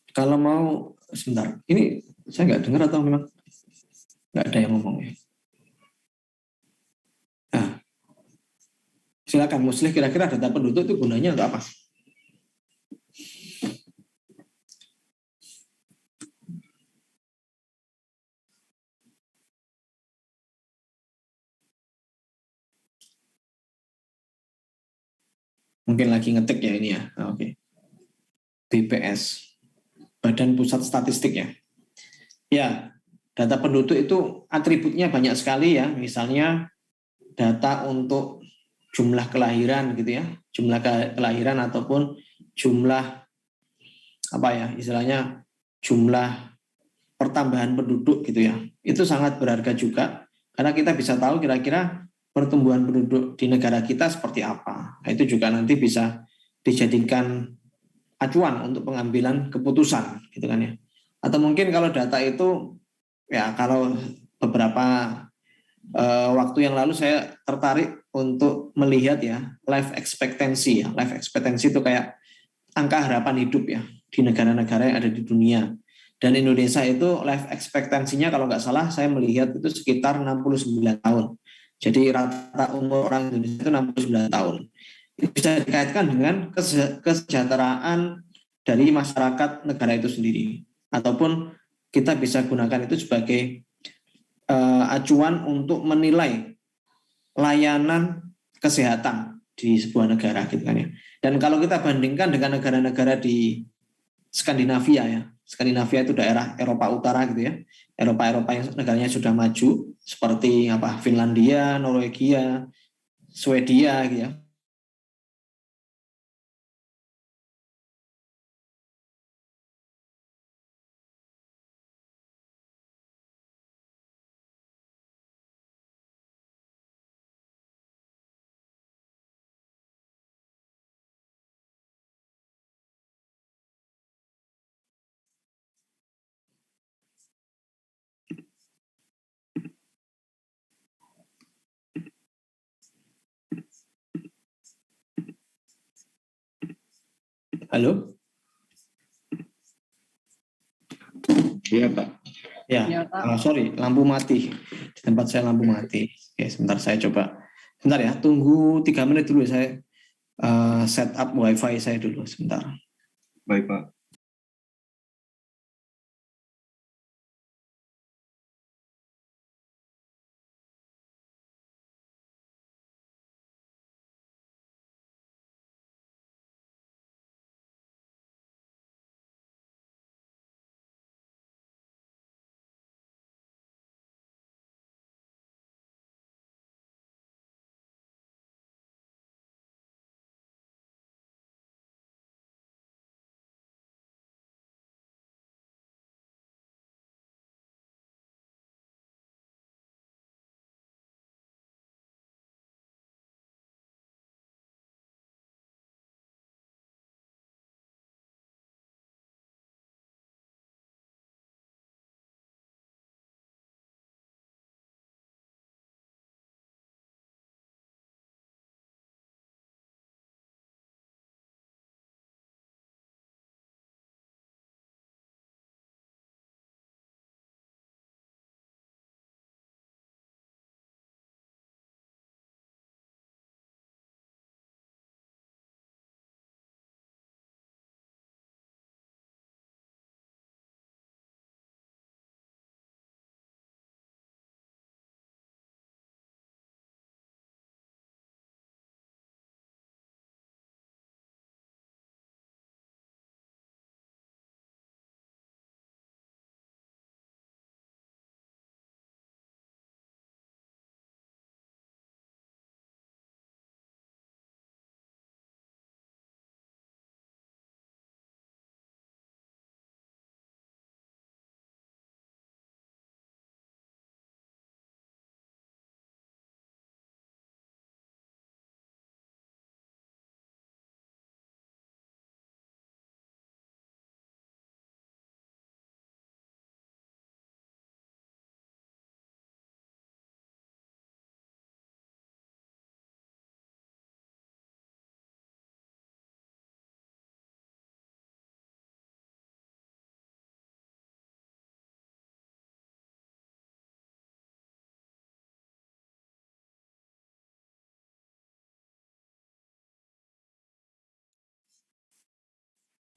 Kalau mau sebentar, ini saya nggak dengar atau memang nggak ada yang ngomong ya? Nah, Silakan Muslih, kira-kira data penduduk itu gunanya untuk apa? Mungkin lagi ngetik ya ini ya. Oke. BPS, Badan Pusat Statistik ya. Ya, data penduduk itu atributnya banyak sekali ya. Misalnya data untuk jumlah kelahiran gitu ya, jumlah kelahiran ataupun jumlah apa ya istilahnya jumlah pertambahan penduduk gitu ya. Itu sangat berharga juga karena kita bisa tahu kira-kira pertumbuhan penduduk di negara kita seperti apa. Nah, itu juga nanti bisa dijadikan acuan untuk pengambilan keputusan gitu kan ya. Atau mungkin kalau data itu ya kalau beberapa waktu yang lalu saya tertarik untuk melihat ya life expectancy ya. Life expectancy itu kayak angka harapan hidup ya di negara-negara yang ada di dunia. Dan Indonesia itu life expectancy-nya kalau nggak salah saya melihat itu sekitar 69 tahun. Jadi rata umur orang Indonesia itu 69 tahun. Itu bisa dikaitkan dengan kesejahteraan dari masyarakat negara itu sendiri. Ataupun kita bisa gunakan itu sebagai acuan untuk menilai layanan kesehatan di sebuah negara gitu kan ya. Dan kalau kita bandingkan dengan negara-negara di Skandinavia ya, Skandinavia itu daerah Eropa Utara gitu ya, Eropa yang negaranya sudah maju seperti apa Finlandia, Norwegia, Swedia gitu ya. Halo? Iya, Pak. Ya, Ya, Pak. sorry, lampu mati. Di tempat saya lampu mati. Oke, sebentar saya coba. Sebentar ya, tunggu 3 menit dulu saya setup wifi saya dulu sebentar. Baik, Pak.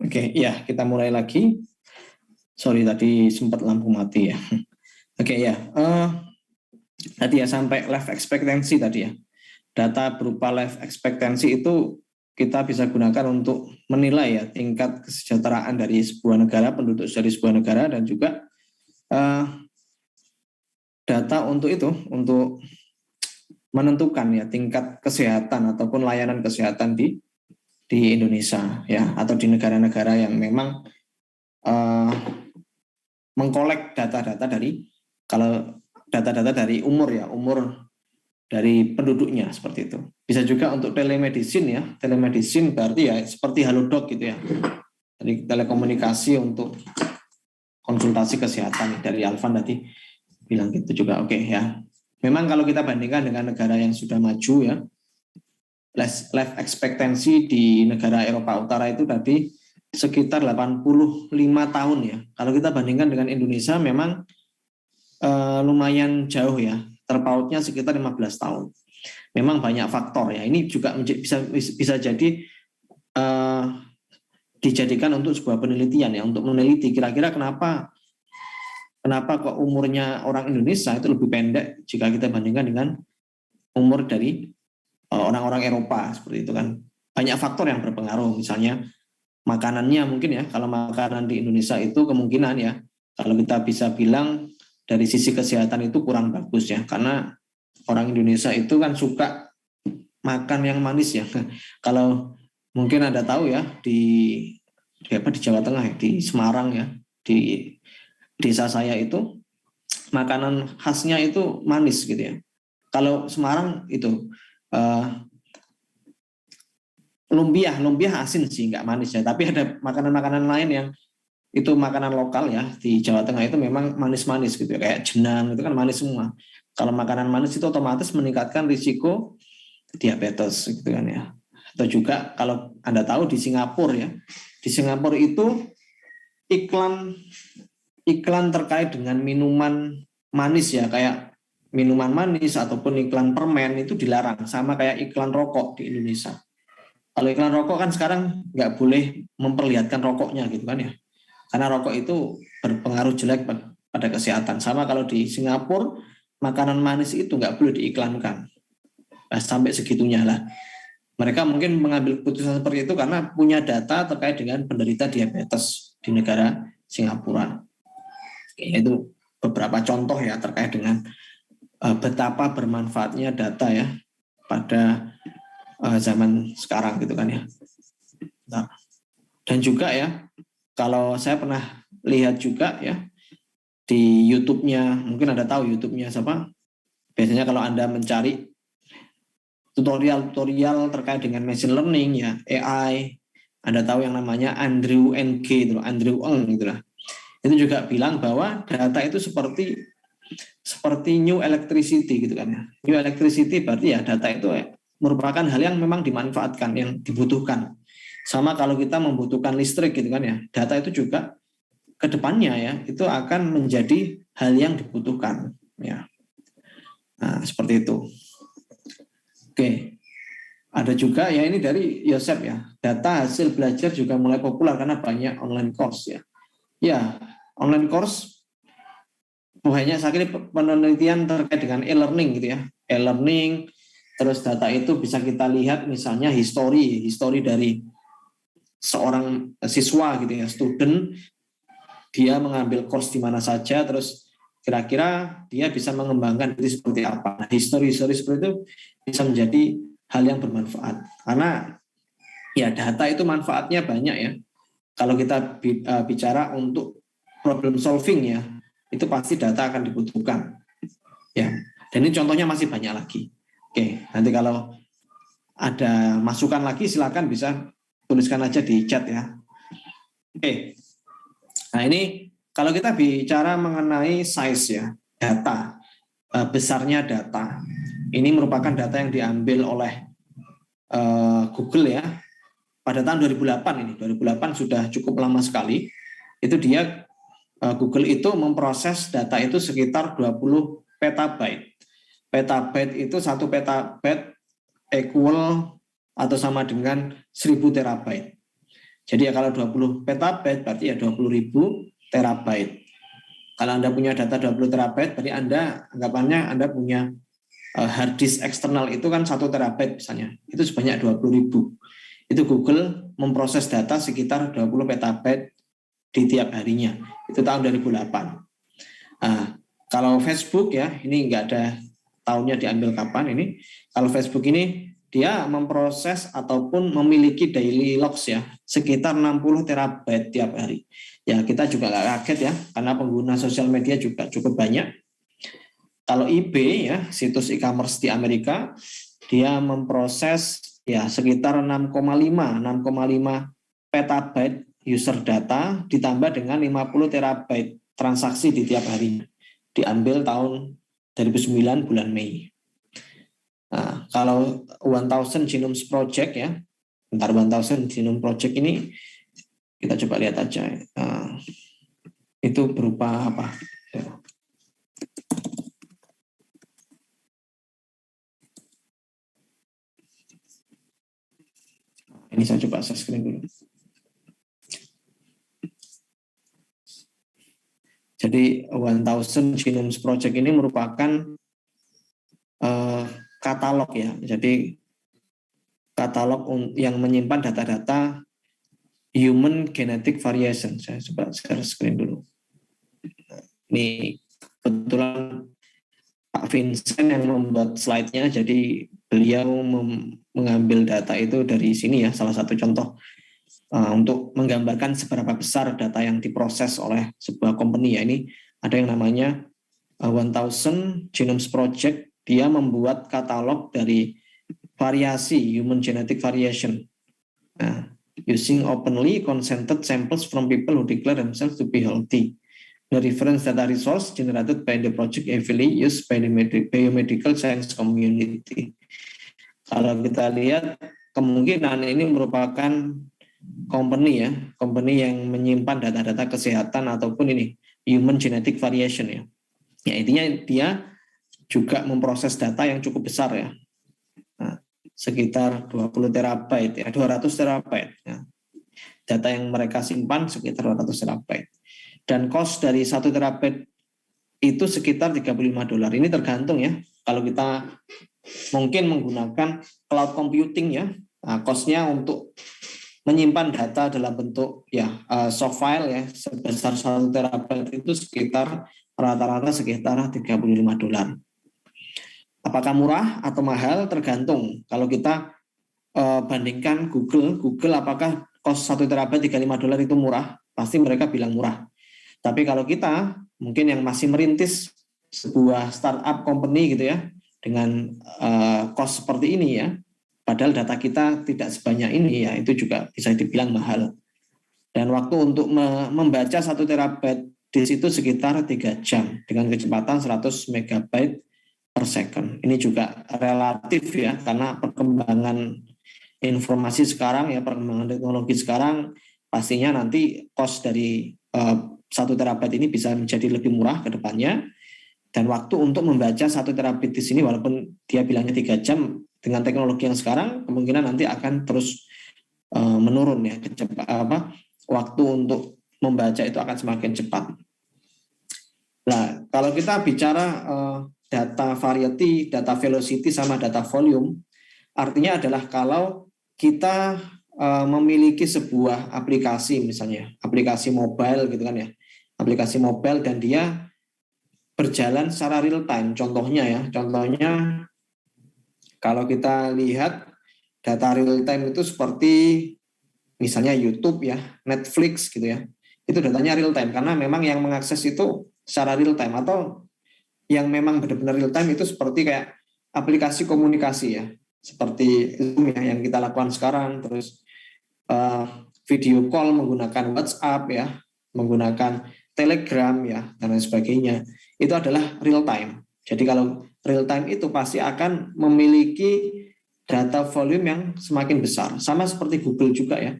Oke, ya kita mulai lagi. Sorry tadi sempat lampu mati ya. Oke ya, tadi ya sampai life expectancy tadi ya. Data berupa life expectancy itu kita bisa gunakan untuk menilai ya tingkat kesejahteraan dari sebuah negara, penduduk dari sebuah negara, dan juga data untuk itu, untuk menentukan ya tingkat kesehatan ataupun layanan kesehatan di Indonesia ya, atau di negara-negara yang memang mengkolek data-data dari, kalau data-data dari umur ya, umur dari penduduknya seperti itu. Bisa juga untuk telemedicine ya, telemedicine berarti ya seperti Halodoc gitu ya. Jadi telekomunikasi untuk konsultasi kesehatan dari Alvan tadi bilang gitu juga. Oke ya. Memang kalau kita bandingkan dengan negara yang sudah maju ya, life expectancy di negara Eropa Utara itu tadi sekitar 85 tahun ya. Kalau kita bandingkan dengan Indonesia memang lumayan jauh ya. Terpautnya sekitar 15 tahun. Memang banyak faktor ya. Ini juga bisa jadi dijadikan untuk sebuah penelitian ya, untuk meneliti kira-kira kenapa kok umurnya orang Indonesia itu lebih pendek jika kita bandingkan dengan umur dari orang-orang Eropa seperti itu kan. Banyak faktor yang berpengaruh, misalnya makanannya mungkin ya. Kalau makanan di Indonesia itu kemungkinan ya, kalau kita bisa bilang dari sisi kesehatan itu kurang bagus ya, karena orang Indonesia itu kan suka makan yang manis ya. Kalau mungkin Anda tahu ya, di Jawa Tengah ya, di Semarang ya, di desa saya itu makanan khasnya itu manis gitu ya. Kalau Semarang itu lumpia asin sih, nggak manis ya, tapi ada makanan-makanan lain yang itu makanan lokal ya di Jawa Tengah itu memang manis-manis gitu ya, kayak jenang itu kan manis semua. Kalau makanan manis itu otomatis meningkatkan risiko diabetes gitu kan ya. Atau juga kalau Anda tahu di Singapura ya, di Singapura itu iklan terkait dengan minuman manis ya, kayak minuman manis ataupun iklan permen itu dilarang, sama kayak iklan rokok di Indonesia. Kalau iklan rokok kan sekarang nggak boleh memperlihatkan rokoknya gitu kan ya, karena rokok itu berpengaruh jelek pada kesehatan. Sama kalau di Singapura, makanan manis itu nggak boleh diiklankan. Nah, sampai segitunya lah. Mereka mungkin mengambil keputusan seperti itu karena punya data terkait dengan penderita diabetes di negara Singapura. Itu beberapa contoh ya terkait dengan betapa bermanfaatnya data ya pada zaman sekarang gitu kan ya. Nah, dan juga ya, kalau saya pernah lihat juga ya di YouTube-nya, mungkin Anda tahu YouTube-nya siapa? Biasanya kalau Anda mencari tutorial terkait dengan machine learning ya, AI, Anda tahu yang namanya Andrew Ng gitu, Andrew Ng gitu lah. Itu juga bilang bahwa data itu seperti new electricity gitu kan ya. New electricity berarti ya data itu merupakan hal yang memang dimanfaatkan, yang dibutuhkan. Sama kalau kita membutuhkan listrik gitu kan ya, data itu juga ke depannya ya itu akan menjadi hal yang dibutuhkan ya. Nah, seperti itu. Oke. Ada juga ya, ini dari Yosep ya. Data hasil belajar juga mulai populer karena banyak online course ya. Ya, online course banyak sekali penelitian terkait dengan e-learning gitu ya. E-learning, terus data itu bisa kita lihat misalnya history dari seorang siswa gitu ya, student, dia mengambil course di mana saja, terus kira-kira dia bisa mengembangkan itu seperti apa. Nah, history seperti itu bisa menjadi hal yang bermanfaat. Karena ya data itu manfaatnya banyak ya. Kalau kita bicara untuk problem solving ya, itu pasti data akan dibutuhkan. Ya. Dan ini contohnya masih banyak lagi. Oke, nanti kalau ada masukan lagi silakan bisa tuliskan aja di chat ya. Oke. Nah, ini kalau kita bicara mengenai size ya, data, besarnya data. Ini merupakan data yang diambil oleh Google ya. Pada tahun 2008 ini, 2008 sudah cukup lama sekali. Itu dia Google itu memproses data itu sekitar 20 petabyte. Petabyte itu 1 petabyte equal atau sama dengan 1000 terabyte. Jadi ya kalau 20 petabyte berarti ya 20.000 terabyte. Kalau Anda punya data 20 terabyte, berarti anggapannya Anda punya hard disk eksternal itu kan 1 terabyte misalnya. Itu sebanyak 20.000. Itu Google memproses data sekitar 20 petabyte di tiap harinya. Itu tahun 2008. Nah, kalau Facebook ya, ini nggak ada tahunnya diambil kapan ini. Kalau Facebook ini dia memproses ataupun memiliki daily logs ya, sekitar 60 terabyte tiap hari. Ya kita juga nggak kaget ya, karena pengguna sosial media juga cukup banyak. Kalau eBay ya, situs e-commerce di Amerika, dia memproses ya sekitar 6,5 petabyte user data ditambah dengan 50 terabyte transaksi di tiap harinya. Diambil tahun 2009 bulan Mei. Nah, kalau 1000 Genomes Project ya, 1000 Genome Project ini kita coba lihat aja. Itu berupa apa? Ini saya coba share screen dulu. Jadi 1000 Genomes Project ini merupakan katalog ya. Jadi katalog yang menyimpan data-data human genetic variation. Saya coba share screen dulu. Ini kebetulan Pak Vincent yang membuat slide-nya, jadi beliau mengambil data itu dari sini ya, salah satu contoh untuk menggambarkan seberapa besar data yang diproses oleh sebuah company ya. Ini ada yang namanya 1000 Genomes Project, dia membuat katalog dari variasi human genetic variation. Nah, using openly consented samples from people who declare themselves to be healthy. The reference data resource generated by the project heavily used by the biomedical science community. Kalau kita lihat, kemungkinan ini merupakan company yang menyimpan data-data kesehatan ataupun ini human genetic variation ya. Ya intinya dia juga memproses data yang cukup besar ya. Nah, sekitar 20 terabyte ya, 200 terabyte ya. Data yang mereka simpan sekitar 200 terabyte. Dan cost dari 1 terabyte itu sekitar $35. Ini tergantung ya. Kalau kita mungkin menggunakan cloud computing ya, nah, cost-nya untuk menyimpan data dalam bentuk ya soft file ya sebesar 1 terabyte itu sekitar rata-rata sekitar $35. Apakah murah atau mahal? Tergantung. Kalau kita bandingkan Google apakah cost 1 terabyte $35 itu murah? Pasti mereka bilang murah. Tapi kalau kita mungkin yang masih merintis sebuah startup company gitu ya, dengan cost seperti ini ya, padahal data kita tidak sebanyak ini ya, itu juga bisa dibilang mahal. Dan waktu untuk membaca 1 terabyte di situ sekitar 3 jam dengan kecepatan 100 megabyte per second. Ini juga relatif ya, karena perkembangan informasi sekarang ya, perkembangan teknologi sekarang, pastinya nanti cost dari 1 terabyte ini bisa menjadi lebih murah ke depannya. Dan waktu untuk membaca 1 terabyte di sini walaupun dia bilangnya 3 jam, dengan teknologi yang sekarang kemungkinan nanti akan terus menurun ya, waktu untuk membaca itu akan semakin cepat. Nah, kalau kita bicara data variety, data velocity sama data volume, artinya adalah kalau kita memiliki sebuah aplikasi, misalnya aplikasi mobile gitu kan ya, aplikasi mobile dan dia berjalan secara real time. Contohnya kalau kita lihat data real time itu seperti misalnya YouTube ya, Netflix gitu ya, itu datanya real time karena memang yang mengakses itu secara real time, atau yang memang benar-benar real time itu seperti kayak aplikasi komunikasi ya, seperti Zoom ya yang kita lakukan sekarang, terus video call menggunakan WhatsApp ya, menggunakan Telegram ya, dan lain sebagainya. Itu adalah real time. Jadi kalau real time itu pasti akan memiliki data volume yang semakin besar. Sama seperti Google juga ya.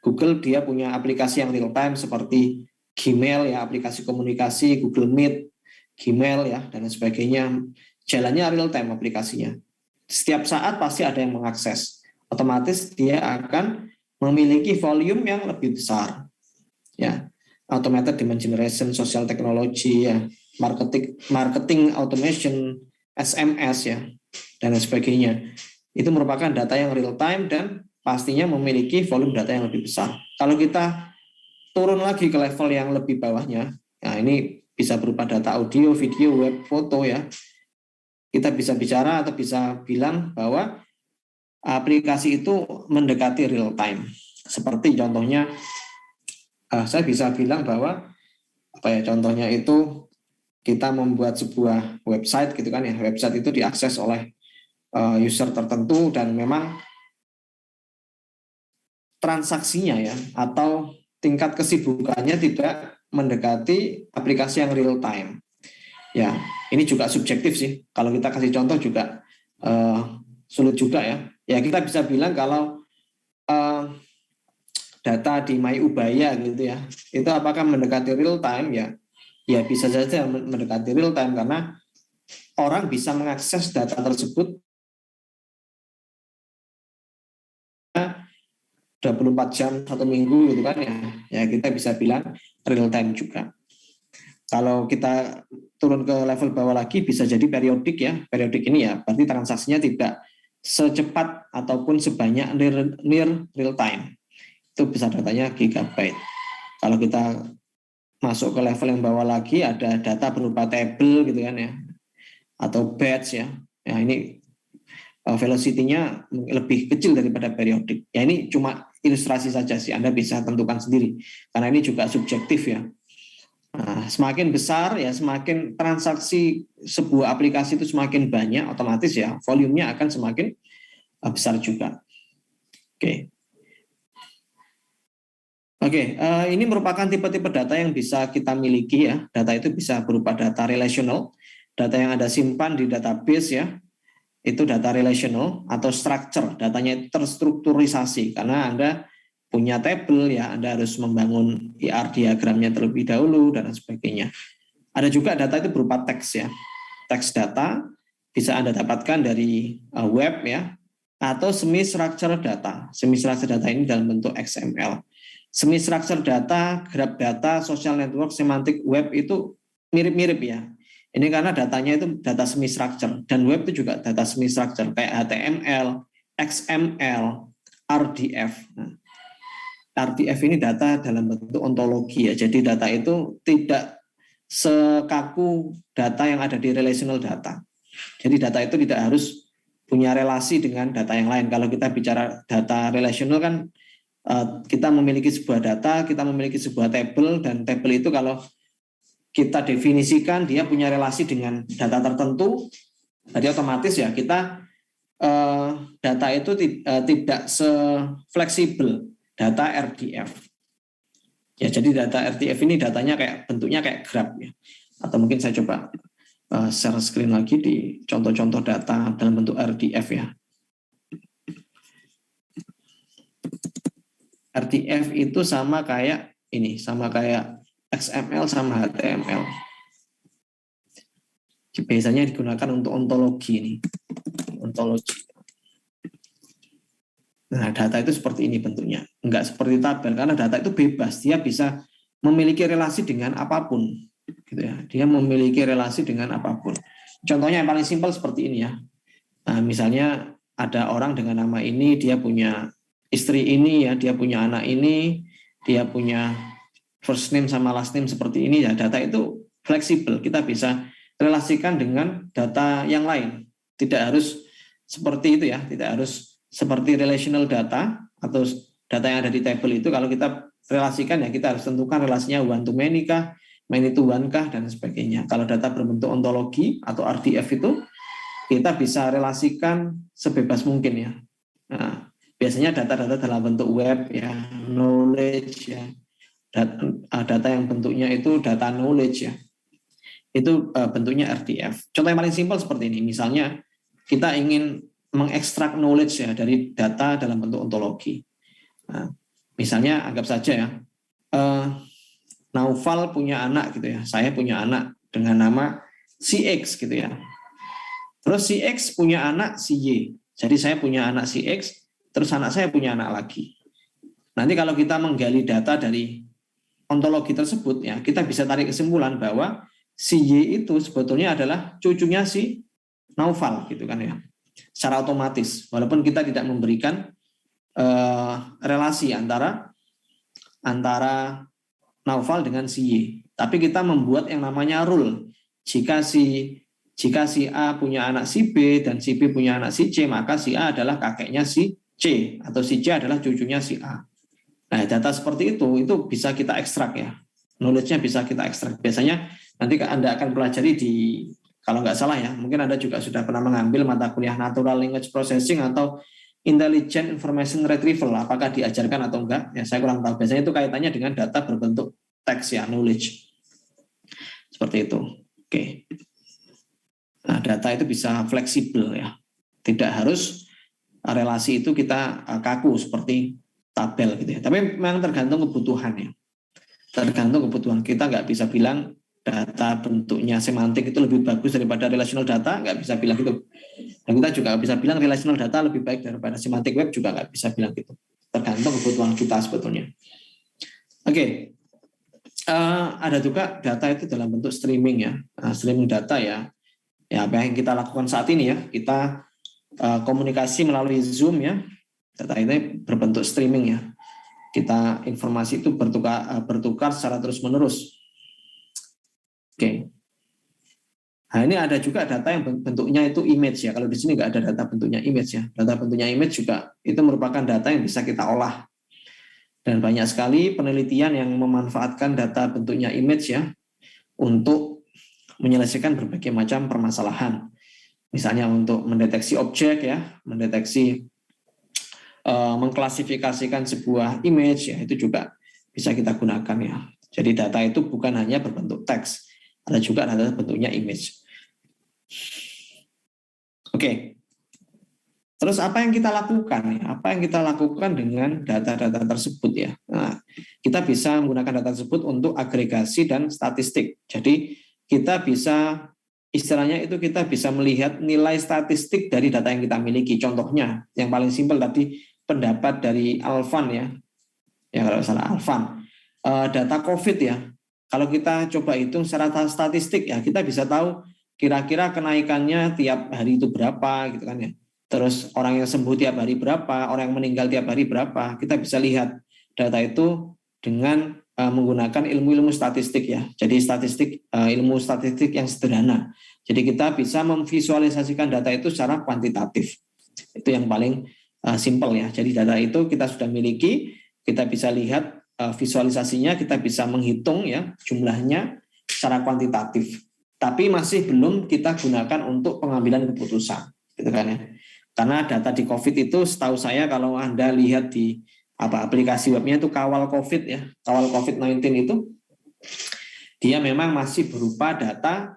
Google dia punya aplikasi yang real time seperti Gmail ya, aplikasi komunikasi, Google Meet, Gmail ya, dan lain sebagainya. Jalannya real time aplikasinya. Setiap saat pasti ada yang mengakses. Otomatis dia akan memiliki volume yang lebih besar. Ya, automated demand generation, social technology, ya, marketing automation, SMS, ya, dan sebagainya. Itu merupakan data yang real time dan pastinya memiliki volume data yang lebih besar. Kalau kita turun lagi ke level yang lebih bawahnya, nah ini bisa berupa data audio, video, web, foto, ya. Kita bisa bicara atau bisa bilang bahwa aplikasi itu mendekati real time. Seperti contohnya, saya bisa bilang bahwa contohnya itu kita membuat sebuah website gitu kan ya. Website itu diakses oleh user tertentu dan memang transaksinya ya atau tingkat kesibukannya tidak mendekati aplikasi yang real time. Ya, ini juga subjektif sih. Kalau kita kasih contoh juga sulit juga ya. Ya kita bisa bilang kalau data di MyUbaya gitu ya, itu apakah mendekati real time ya? Ya bisa saja mendekati real time karena orang bisa mengakses data tersebut 24 jam, 1 minggu gitu kan ya. Ya kita bisa bilang real time juga. Kalau kita turun ke level bawah lagi bisa jadi periodik ya. Periodik ini ya berarti transaksinya tidak secepat ataupun sebanyak near real time. Itu besar datanya gigabyte. Kalau kita masuk ke level yang bawah lagi ada data berupa table gitu kan ya. Atau batch ya. Ya ini velocity-nya lebih kecil daripada periodik. Ya ini cuma ilustrasi saja sih, Anda bisa tentukan sendiri. Karena ini juga subjektif ya. Nah, semakin besar ya, semakin transaksi sebuah aplikasi itu semakin banyak, otomatis ya volumenya akan semakin besar juga. Oke, ini merupakan tipe-tipe data yang bisa kita miliki ya. Data itu bisa berupa data relational, data yang Anda simpan di database ya. Itu data relational atau structure, datanya terstrukturisasi karena Anda punya table ya, Anda harus membangun IR diagramnya terlebih dahulu dan sebagainya. Ada juga data itu berupa teks ya. Teks data bisa Anda dapatkan dari web ya atau semi structure data. Semi structure data ini dalam bentuk XML. Semi structure data, graph data, social network, semantic web itu mirip-mirip ya. Ini karena datanya itu data semi structure dan web itu juga data semi structure kayak HTML, XML, RDF. Nah, RDF ini data dalam bentuk ontologi ya. Jadi data itu tidak sekaku data yang ada di relational data. Jadi data itu tidak harus punya relasi dengan data yang lain. Kalau kita bicara data relational kan kita memiliki sebuah data, kita memiliki sebuah table dan table itu kalau kita definisikan dia punya relasi dengan data tertentu, jadi otomatis ya kita data itu tidak se-fleksibel data RDF. Ya, jadi data RDF ini datanya kayak bentuknya kayak graph ya. Atau mungkin saya coba share screen lagi di contoh-contoh data dalam bentuk RDF ya. RDF itu sama kayak ini, sama kayak XML sama HTML. Biasanya digunakan untuk ontologi ini. Ontologi. Nah, data itu seperti ini bentuknya. Enggak seperti tabel karena data itu bebas, dia bisa memiliki relasi dengan apapun. Gitu ya. Dia memiliki relasi dengan apapun. Contohnya yang paling simpel seperti ini ya. Nah, misalnya ada orang dengan nama ini, dia punya istri ini ya, dia punya anak ini, dia punya first name sama last name seperti ini ya. Data itu fleksibel, kita bisa relasikan dengan data yang lain. Tidak harus seperti itu ya, tidak harus seperti relational data atau data yang ada di table itu. Kalau kita relasikan ya kita harus tentukan relasinya one to many kah, many to one kah dan sebagainya. Kalau data berbentuk ontologi atau RDF itu kita bisa relasikan sebebas mungkin ya. Nah, biasanya data-data dalam bentuk web ya, knowledge ya, data yang bentuknya itu data knowledge ya, itu bentuknya RDF. Contoh yang paling simpel seperti ini, misalnya kita ingin mengekstrak knowledge ya dari data dalam bentuk ontologi. Nah, misalnya anggap saja ya, Naufal punya anak gitu ya, saya punya anak dengan nama si X gitu ya. Terus si X punya anak si Y, jadi saya punya anak si X, terus anak saya punya anak lagi. nanti kalau kita menggali data dari ontologi tersebut, ya kita bisa tarik kesimpulan bahwa si Y itu sebetulnya adalah cucunya si Naufal, gitu kan ya, secara otomatis, walaupun kita tidak memberikan relasi antara Naufal dengan si Y, tapi kita membuat yang namanya rule. Jika si A punya anak si B dan si B punya anak si C, maka si A adalah kakeknya si C atau si C adalah cucunya si A. Nah, data seperti itu bisa kita ekstrak ya. Knowledge-nya bisa kita ekstrak. Biasanya nanti Anda akan pelajari kalau nggak salah ya, mungkin Anda juga sudah pernah mengambil mata kuliah Natural Language Processing atau Intelligent Information Retrieval. Apakah diajarkan atau enggak? Ya, saya kurang tahu. Biasanya itu kaitannya dengan data berbentuk teks ya, knowledge. Seperti itu. Oke. Nah, data itu bisa fleksibel ya. Tidak harus relasi itu kita kaku seperti tabel gitu ya. Tapi memang tergantung kebutuhan ya. Tergantung kebutuhan. Kita nggak bisa bilang data bentuknya semantik itu lebih bagus daripada relational data, nggak bisa bilang gitu. Dan kita juga nggak bisa bilang relational data lebih baik daripada semantic web, juga nggak bisa bilang gitu. Tergantung kebutuhan kita sebetulnya. Oke. Ada juga data itu dalam bentuk streaming ya. Streaming data ya. Ya, apa yang kita lakukan saat ini ya, kita komunikasi melalui Zoom ya. Data ini berbentuk streaming ya. Kita informasi itu bertukar secara terus-menerus. Oke. Nah, ini ada juga data yang bentuknya itu image ya. Kalau di sini nggak ada data bentuknya image ya. Data bentuknya image juga itu merupakan data yang bisa kita olah. Dan banyak sekali penelitian yang memanfaatkan data bentuknya image ya untuk menyelesaikan berbagai macam permasalahan. Misalnya untuk mendeteksi objek ya, mendeteksi mengklasifikasikan sebuah image ya, itu juga bisa kita gunakan ya. Jadi data itu bukan hanya berbentuk teks, ada juga data bentuknya image. Oke. Terus apa yang kita lakukan ya? Apa yang kita lakukan dengan data-data tersebut ya? Nah, kita bisa menggunakan data tersebut untuk agregasi dan statistik. Jadi kita bisa istilahnya itu kita bisa melihat nilai statistik dari data yang kita miliki. Contohnya yang paling simpel tadi pendapat dari Alvan ya. Ya kalau salah Alvan. Data COVID ya. Kalau kita coba hitung secara statistik ya, kita bisa tahu kira-kira kenaikannya tiap hari itu berapa gitu kan ya. Terus orang yang sembuh tiap hari berapa, orang yang meninggal tiap hari berapa. Kita bisa lihat data itu dengan menggunakan ilmu-ilmu statistik ya. Jadi ilmu statistik yang sederhana. Jadi kita bisa memvisualisasikan data itu secara kuantitatif. Itu yang paling simpel ya. Jadi data itu kita sudah miliki, kita bisa lihat visualisasinya, kita bisa menghitung ya jumlahnya secara kuantitatif. Tapi masih belum kita gunakan untuk pengambilan keputusan, gitu kan ya. Karena data di COVID itu setahu saya kalau Anda lihat di aplikasi webnya itu Kawal COVID ya, Kawal COVID-19 itu dia memang masih berupa data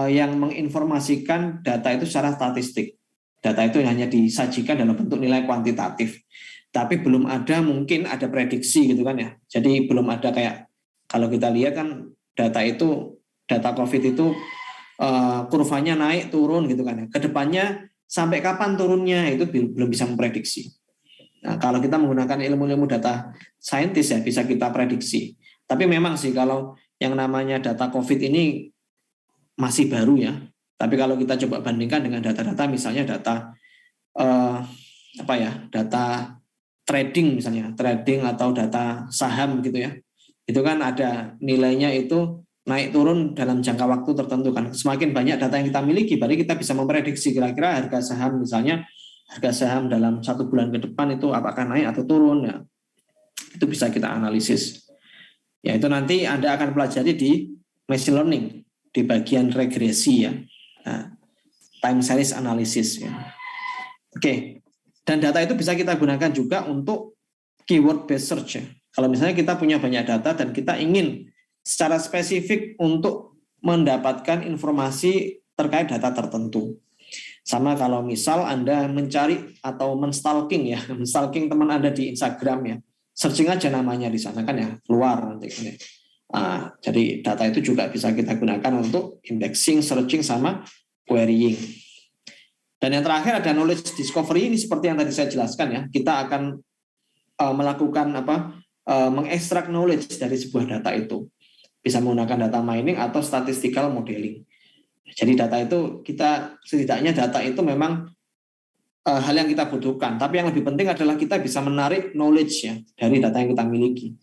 yang menginformasikan data itu secara statistik. Data itu hanya disajikan dalam bentuk nilai kuantitatif. Tapi belum ada, mungkin ada prediksi gitu kan ya. Jadi belum ada kayak kalau kita lihat kan data COVID itu kurvanya naik turun gitu kan ya. Kedepannya sampai kapan turunnya itu belum bisa memprediksi. Nah, kalau kita menggunakan ilmu-ilmu data saintis ya bisa kita prediksi. Tapi memang sih kalau yang namanya data COVID ini masih baru ya. Tapi kalau kita coba bandingkan dengan data-data misalnya data data trading misalnya, trading atau data saham gitu ya. Itu kan ada nilainya itu naik turun dalam jangka waktu tertentu kan. Semakin banyak data yang kita miliki, berarti kita bisa memprediksi kira-kira harga saham misalnya, harga saham dalam 1 bulan ke depan itu apakah naik atau turun ya. Itu bisa kita analisis. Ya itu nanti Anda akan pelajari di machine learning di bagian regresi ya. Nah, time series analysis ya. Oke. Dan data itu bisa kita gunakan juga untuk keyword based search ya. Kalau misalnya kita punya banyak data dan kita ingin secara spesifik untuk mendapatkan informasi terkait data tertentu. Sama kalau misal Anda mencari atau menstalking ya, menstalking teman Anda di Instagram ya, searching aja namanya di sana kan ya, keluar nanti. Nah, jadi data itu juga bisa kita gunakan untuk indexing, searching, sama querying. Dan yang terakhir ada knowledge discovery, ini seperti yang tadi saya jelaskan ya, kita akan melakukan mengekstrak knowledge dari sebuah data itu. Bisa menggunakan data mining atau statistical modeling. Jadi data itu setidaknya data itu memang hal yang kita butuhkan. Tapi yang lebih penting adalah kita bisa menarik knowledge ya dari data yang kita miliki.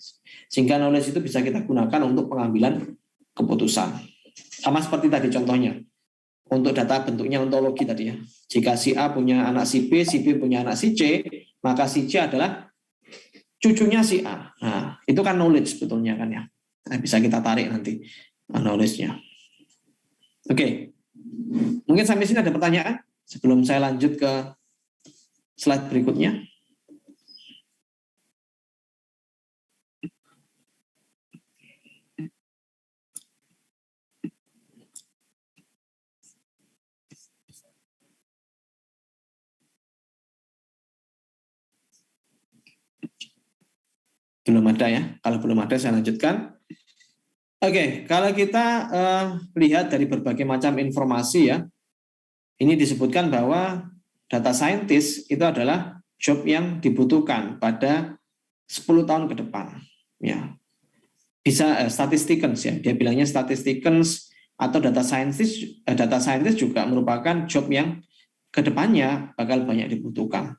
Sehingga knowledge itu bisa kita gunakan untuk pengambilan keputusan. Sama seperti tadi contohnya. Untuk data bentuknya ontologi tadi ya. Jika si A punya anak si B punya anak si C, maka si C adalah cucunya si A. Nah, itu kan knowledge sebetulnya kan ya. Nah, bisa kita tarik nanti knowledge-nya. Oke. Mungkin sampai sini ada pertanyaan sebelum saya lanjut ke slide berikutnya. Belum ada ya. Kalau belum ada saya lanjutkan. Oke, kalau kita lihat dari berbagai macam informasi ya, ini disebutkan bahwa data scientist itu adalah job yang dibutuhkan pada 10 tahun ke depan. Ya, bisa statisticians ya, dia bilangnya statisticians atau data scientist. Data scientist juga merupakan job yang kedepannya bakal banyak dibutuhkan.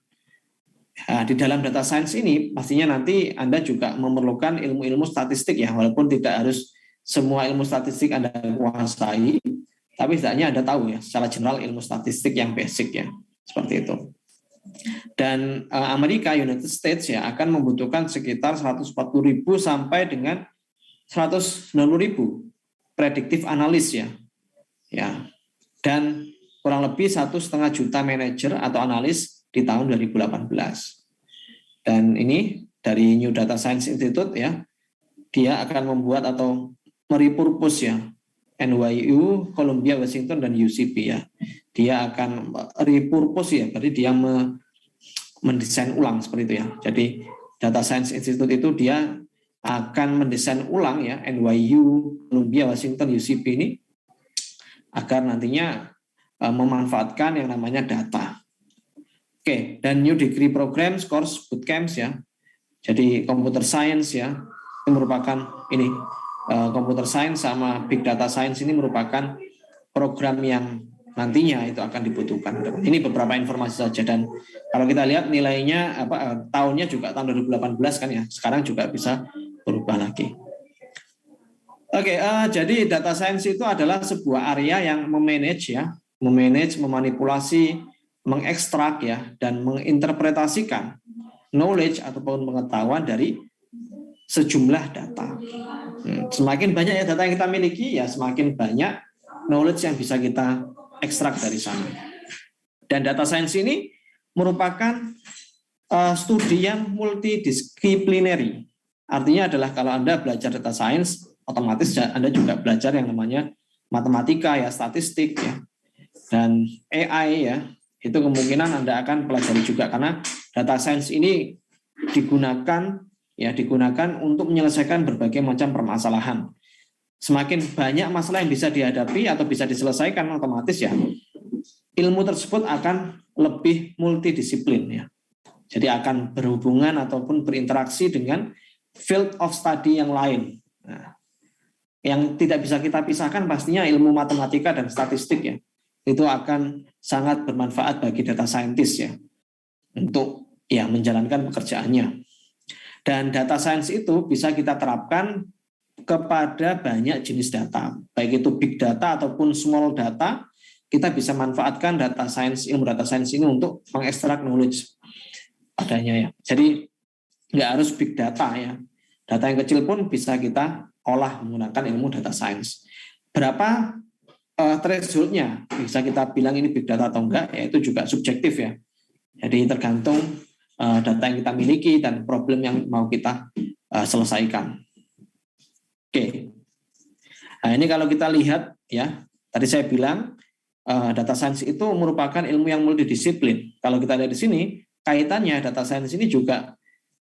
Nah, di dalam data science ini pastinya nanti Anda juga memerlukan ilmu-ilmu statistik ya, walaupun tidak harus semua ilmu statistik Anda kuasai, tapi setidaknya Anda tahu ya secara general ilmu statistik yang basic ya, seperti itu. Dan Amerika, United States ya akan membutuhkan sekitar 140.000 sampai dengan 190.000 predictive analis ya. Ya. Dan kurang lebih 1,5 juta manajer atau analis di tahun 2018. Dan ini dari New Data Science Institute ya, dia akan membuat atau merepurpose ya NYU, Columbia, Washington dan UCB ya. Dia akan repurpose ya, berarti dia mendesain ulang seperti itu ya. Jadi Data Science Institute itu dia akan mendesain ulang ya NYU, Columbia, Washington, UCB ini agar nantinya memanfaatkan yang namanya data. Oke, dan new degree programs, course, bootcamps ya. Jadi computer science ya, itu merupakan ini computer science sama big data science ini merupakan program yang nantinya itu akan dibutuhkan. Ini beberapa informasi saja dan kalau kita lihat nilainya tahunnya juga tahun 2018 kan ya. Sekarang juga bisa berubah lagi. Oke, jadi data science itu adalah sebuah area yang memanage ya, memanipulasi, mengekstrak ya dan menginterpretasikan knowledge ataupun pengetahuan dari sejumlah data. Semakin banyak ya data yang kita miliki ya semakin banyak knowledge yang bisa kita ekstrak dari sana. Dan data science ini merupakan studi yang multidisciplinary. Artinya adalah kalau Anda belajar data science, otomatis Anda juga belajar yang namanya matematika ya, statistik ya, dan AI ya. Itu kemungkinan Anda akan pelajari juga karena data science ini digunakan untuk menyelesaikan berbagai macam permasalahan. Semakin banyak masalah yang bisa dihadapi atau bisa diselesaikan otomatis ya ilmu tersebut akan lebih multidisiplin ya. Jadi akan berhubungan ataupun berinteraksi dengan field of study yang lain. Nah, yang tidak bisa kita pisahkan pastinya ilmu matematika dan statistik ya. Itu akan sangat bermanfaat bagi data scientist ya untuk ya menjalankan pekerjaannya. Dan data science itu bisa kita terapkan kepada banyak jenis data, baik itu big data ataupun small data. Kita bisa manfaatkan ilmu data science ini untuk mengekstrak knowledge padanya ya. Jadi nggak harus big data ya. Data yang kecil pun bisa kita olah menggunakan ilmu data science. Berapa thresholdnya bisa kita bilang ini big data atau enggak, ya itu juga subjektif ya. Jadi tergantung data yang kita miliki dan problem yang mau kita selesaikan. Oke. Nah, ini kalau kita lihat ya, tadi saya bilang data science itu merupakan ilmu yang multidisiplin. Kalau kita lihat di sini, kaitannya data science ini juga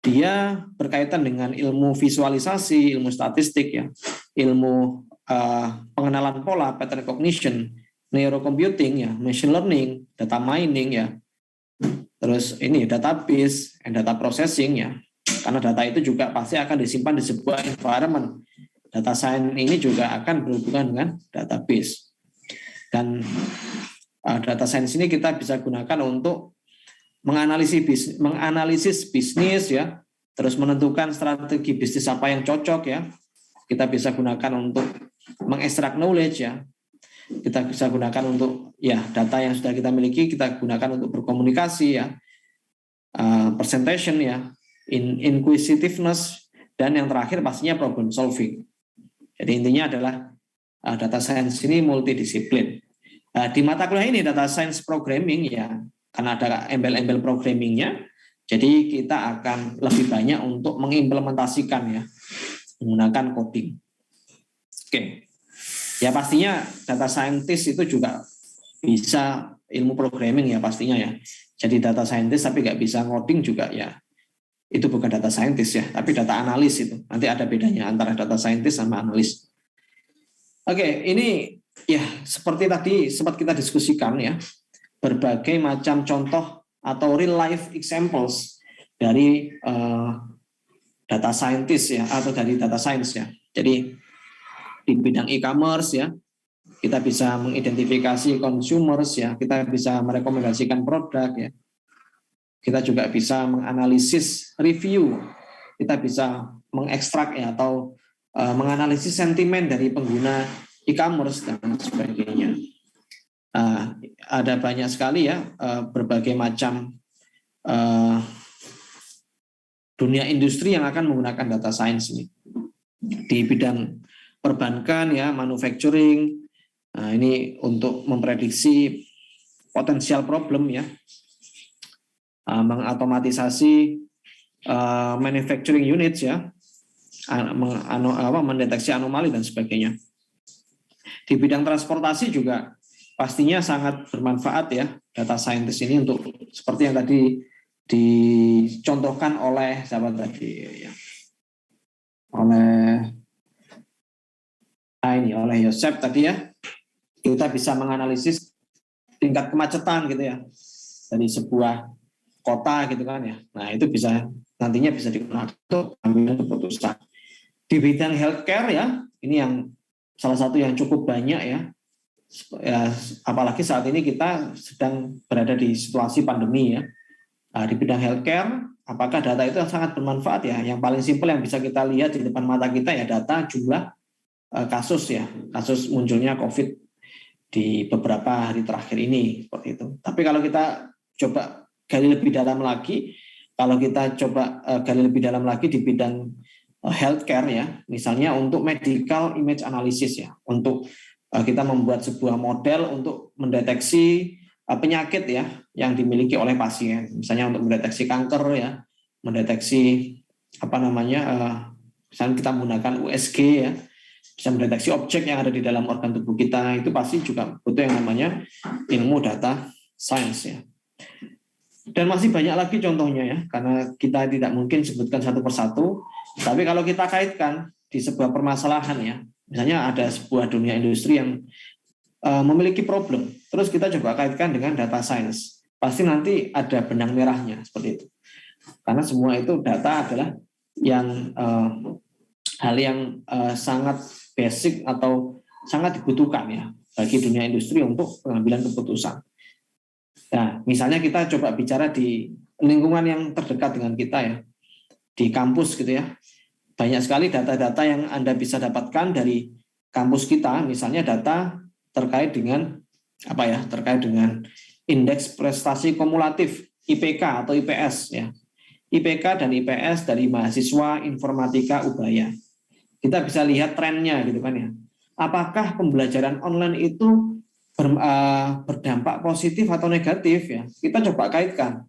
dia berkaitan dengan ilmu visualisasi, ilmu statistik ya, ilmu pengenalan pola, pattern recognition, neurocomputing ya, machine learning, data mining ya, terus ini database and data processing ya, karena data itu juga pasti akan disimpan di sebuah environment. Data science ini juga akan berhubungan dengan database. Dan data science ini kita bisa gunakan untuk menganalisis bisnis ya, terus menentukan strategi bisnis apa yang cocok ya. Kita bisa gunakan untuk mengekstrak knowledge ya. Kita bisa gunakan untuk ya data yang sudah kita miliki kita gunakan untuk berkomunikasi ya. Presentation ya, inquisitiveness, dan yang terakhir pastinya problem solving. Jadi intinya adalah data science ini multidisiplin. Di mata kuliah ini data science programming ya, karena ada embel-embel programmingnya, jadi kita akan lebih banyak untuk mengimplementasikan ya, menggunakan coding. Oke, ya pastinya data scientist itu juga bisa ilmu programming ya pastinya ya. Jadi data scientist tapi nggak bisa ngoding juga ya, itu bukan data scientist ya, tapi data analis itu. Nanti ada bedanya antara data scientist sama analis. Oke, ini ya seperti tadi sempat kita diskusikan ya, berbagai macam contoh atau real life examples dari data scientist ya, atau dari data science ya. Jadi di bidang e-commerce ya, kita bisa mengidentifikasi consumers ya, kita bisa merekomendasikan produk ya. Kita juga bisa menganalisis review, kita bisa mengekstrak ya atau menganalisis sentimen dari pengguna e-commerce dan sebagainya. Ada banyak sekali ya berbagai macam dunia industri yang akan menggunakan data science ini. Di bidang perbankan ya, manufacturing, ini untuk memprediksi potensial problem ya, mengautomatisasi manufacturing units ya, mendeteksi anomali dan sebagainya. Di bidang transportasi juga pastinya sangat bermanfaat ya data scientist ini untuk seperti yang tadi dicontohkan oleh sahabat tadi ya, oleh Yosep tadi ya, kita bisa menganalisis tingkat kemacetan gitu ya dari sebuah kota gitu kan ya. Nah itu bisa nantinya bisa digunakan untuk ambil keputusan. Di bidang healthcare ya, ini yang salah satu yang cukup banyak ya, apalagi saat ini kita sedang berada di situasi pandemi ya. Di bidang healthcare, apakah data itu sangat bermanfaat ya? Yang paling simpel yang bisa kita lihat di depan mata kita ya data jumlah kasus ya, kasus munculnya COVID di beberapa hari terakhir ini seperti itu. Tapi kalau kita coba gali lebih dalam lagi, kalau kita coba gali lebih dalam lagi di bidang healthcare ya, misalnya untuk medical image analysis ya, untuk kita membuat sebuah model untuk mendeteksi penyakit ya yang dimiliki oleh pasien, misalnya untuk mendeteksi kanker ya, mendeteksi misalnya kita menggunakan USG ya, bisa mendeteksi objek yang ada di dalam organ tubuh kita, itu pasti juga butuh yang namanya ilmu data science ya. Dan masih banyak lagi contohnya ya, karena kita tidak mungkin sebutkan satu persatu, tapi kalau kita kaitkan di sebuah permasalahan ya, misalnya ada sebuah dunia industri yang memiliki problem, terus kita coba kaitkan dengan data science, pasti nanti ada benang merahnya seperti itu. Karena semua itu data adalah yang hal yang sangat basic atau sangat dibutuhkan ya bagi dunia industri untuk pengambilan keputusan. Nah, misalnya kita coba bicara di lingkungan yang terdekat dengan kita ya, di kampus gitu ya. Banyak sekali data-data yang Anda bisa dapatkan dari kampus kita, misalnya data terkait dengan terkait dengan indeks prestasi kumulatif IPK atau IPS ya. IPK dan IPS dari mahasiswa informatika Ubaya. Kita bisa lihat trennya gitu kan ya. Apakah pembelajaran online itu berdampak positif atau negatif ya? Kita coba kaitkan.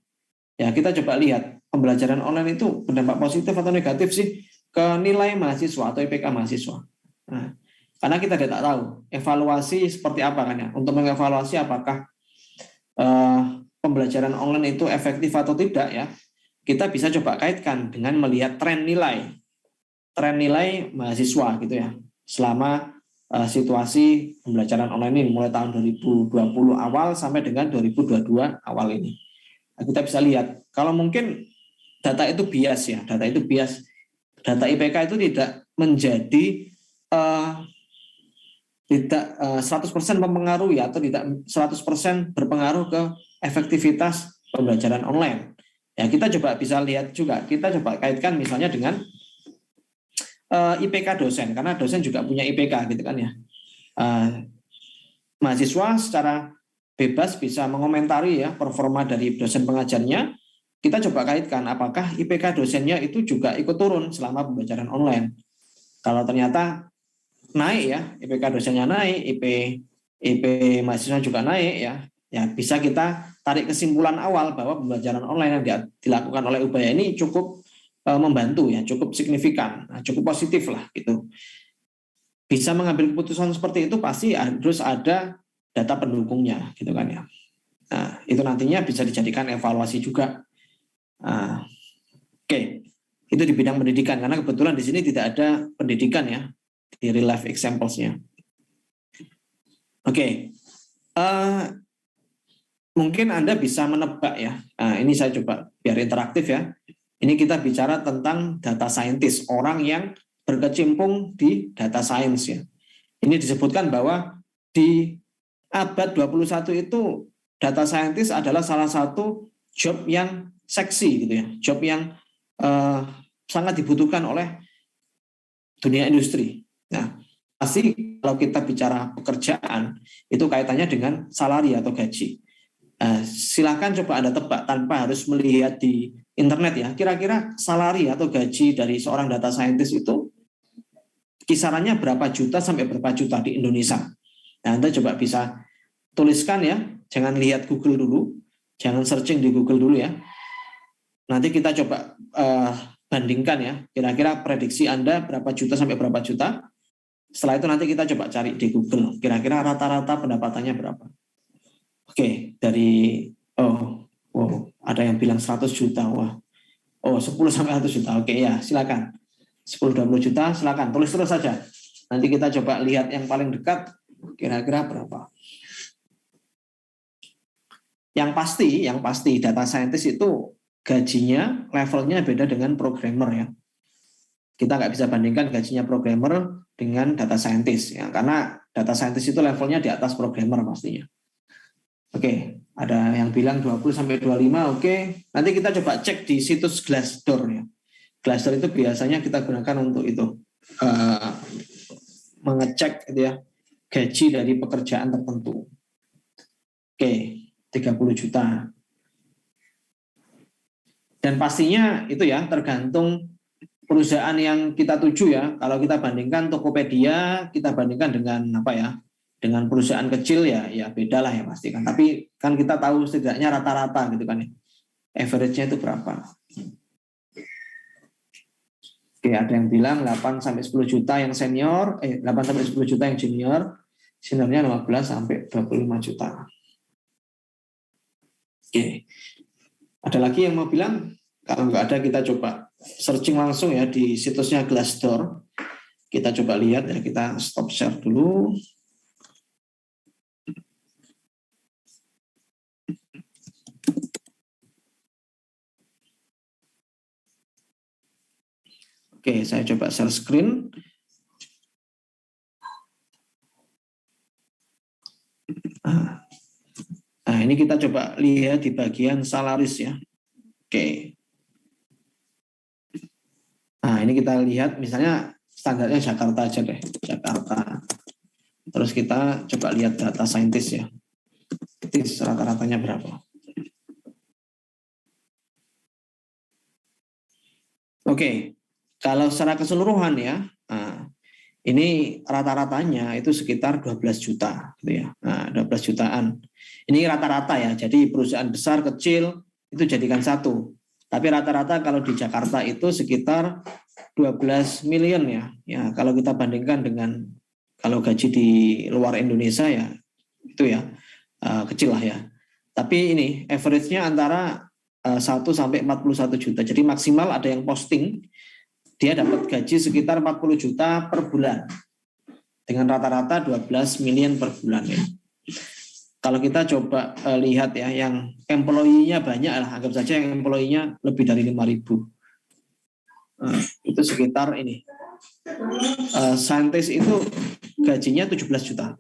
Ya, kita coba lihat pembelajaran online itu berdampak positif atau negatif sih ke nilai mahasiswa atau IPK mahasiswa. Nah, karena kita tidak tahu evaluasi seperti apa kan ya. Untuk mengevaluasi apakah pembelajaran online itu efektif atau tidak ya, kita bisa coba kaitkan dengan melihat tren nilai mahasiswa gitu ya selama situasi pembelajaran online ini mulai tahun 2020 awal sampai dengan 2022 awal ini. Nah, kita bisa lihat kalau mungkin data itu bias ya, data itu bias. Data IPK itu tidak menjadi tidak 100% mempengaruhi atau tidak 100% berpengaruh ke efektivitas pembelajaran online. Ya, kita coba bisa lihat juga, kita coba kaitkan misalnya dengan IPK dosen, karena dosen juga punya IPK gitu kan ya. Mahasiswa secara bebas bisa mengomentari ya performa dari dosen pengajarnya. Kita coba kaitkan apakah IPK dosennya itu juga ikut turun selama pembelajaran online. Kalau ternyata naik ya, IPK dosennya naik, IP mahasiswa juga naik ya, ya bisa kita tarik kesimpulan awal bahwa pembelajaran online yang dilakukan oleh Ubaya ini cukup membantu ya, cukup signifikan, cukup positif lah gitu. Bisa mengambil keputusan seperti itu pasti harus ada data pendukungnya gitu kan ya. Nah, itu nantinya bisa dijadikan evaluasi juga. Oke. Itu di bidang pendidikan karena kebetulan di sini tidak ada pendidikan ya di real life examples-nya. Oke. Mungkin Anda bisa menebak ya. Nah, ini saya coba biar interaktif ya. Ini kita bicara tentang data scientist, orang yang berkecimpung di data science ya. Ini disebutkan bahwa di abad 21 itu data scientist adalah salah satu job yang seksi gitu ya. Job yang sangat dibutuhkan oleh dunia industri. Nah, pasti kalau kita bicara pekerjaan itu kaitannya dengan salari atau gaji. Silakan coba Anda tebak tanpa harus melihat di internet ya. Kira-kira salari atau gaji dari seorang data scientist itu kisarannya berapa juta sampai berapa juta di Indonesia. Nah, Anda coba bisa tuliskan ya. Jangan lihat Google dulu. Jangan searching di Google dulu ya. Nanti kita coba bandingkan ya. Kira-kira prediksi Anda berapa juta sampai berapa juta. Setelah itu nanti kita coba cari di Google. Kira-kira rata-rata pendapatannya berapa. Oke, dari ada yang bilang 100 juta. Wah. 10 sampai 100 juta. Oke ya, silakan. 10-20 juta, silakan. Tulis terus saja. Nanti kita coba lihat yang paling dekat kira-kira berapa. Yang pasti data scientist itu gajinya, levelnya beda dengan programmer ya. Kita nggak bisa bandingkan gajinya programmer dengan data scientist ya, karena data scientist itu levelnya di atas programmer pastinya. Oke, ada yang bilang 20 sampai 25, oke. Nanti kita coba cek di situs Glassdoor ya. Glassdoor itu biasanya kita gunakan untuk itu mengecek gitu ya gaji dari pekerjaan tertentu. Oke, 30 juta. Dan pastinya itu ya tergantung perusahaan yang kita tuju ya. Kalau kita bandingkan Tokopedia, kita bandingkan dengan apa ya? Dengan perusahaan kecil ya beda lah ya pasti kan. Tapi kan kita tahu setidaknya rata-rata gitu kan ya. Average-nya itu berapa? Oke, ada yang bilang 8 sampai 10 juta yang senior, 8 sampai 10 juta yang junior, seniornya 15 sampai 25 juta. Oke. Ada lagi yang mau bilang? Kalau nggak ada kita coba searching langsung ya di situsnya Glassdoor. Kita coba lihat ya, kita stop share dulu. Oke, saya coba share screen. Nah, ini kita coba lihat di bagian salaris ya. Oke. Nah, ini kita lihat misalnya standarnya Jakarta aja deh, Jakarta. Terus kita coba lihat data scientist ya. Rata-ratanya berapa? Oke. Kalau secara keseluruhan ya, ini rata-ratanya itu sekitar 12 juta gitu ya. Nah, 12 jutaan. Ini rata-rata ya. Jadi perusahaan besar, kecil itu jadikan satu. Tapi rata-rata kalau di Jakarta itu sekitar 12 million ya. Ya, kalau kita bandingkan dengan kalau gaji di luar Indonesia ya itu ya kecil lah ya. Tapi ini average-nya antara 1 sampai 41 juta. Jadi maksimal ada yang posting dia dapat gaji sekitar 40 juta per bulan. Dengan rata-rata 12 million per bulan ya. kalau kita coba lihat ya, yang employee-nya banyak lah, anggap saja yang employee-nya lebih dari 5.000. Itu sekitar ini. Scientist itu gajinya 17 juta.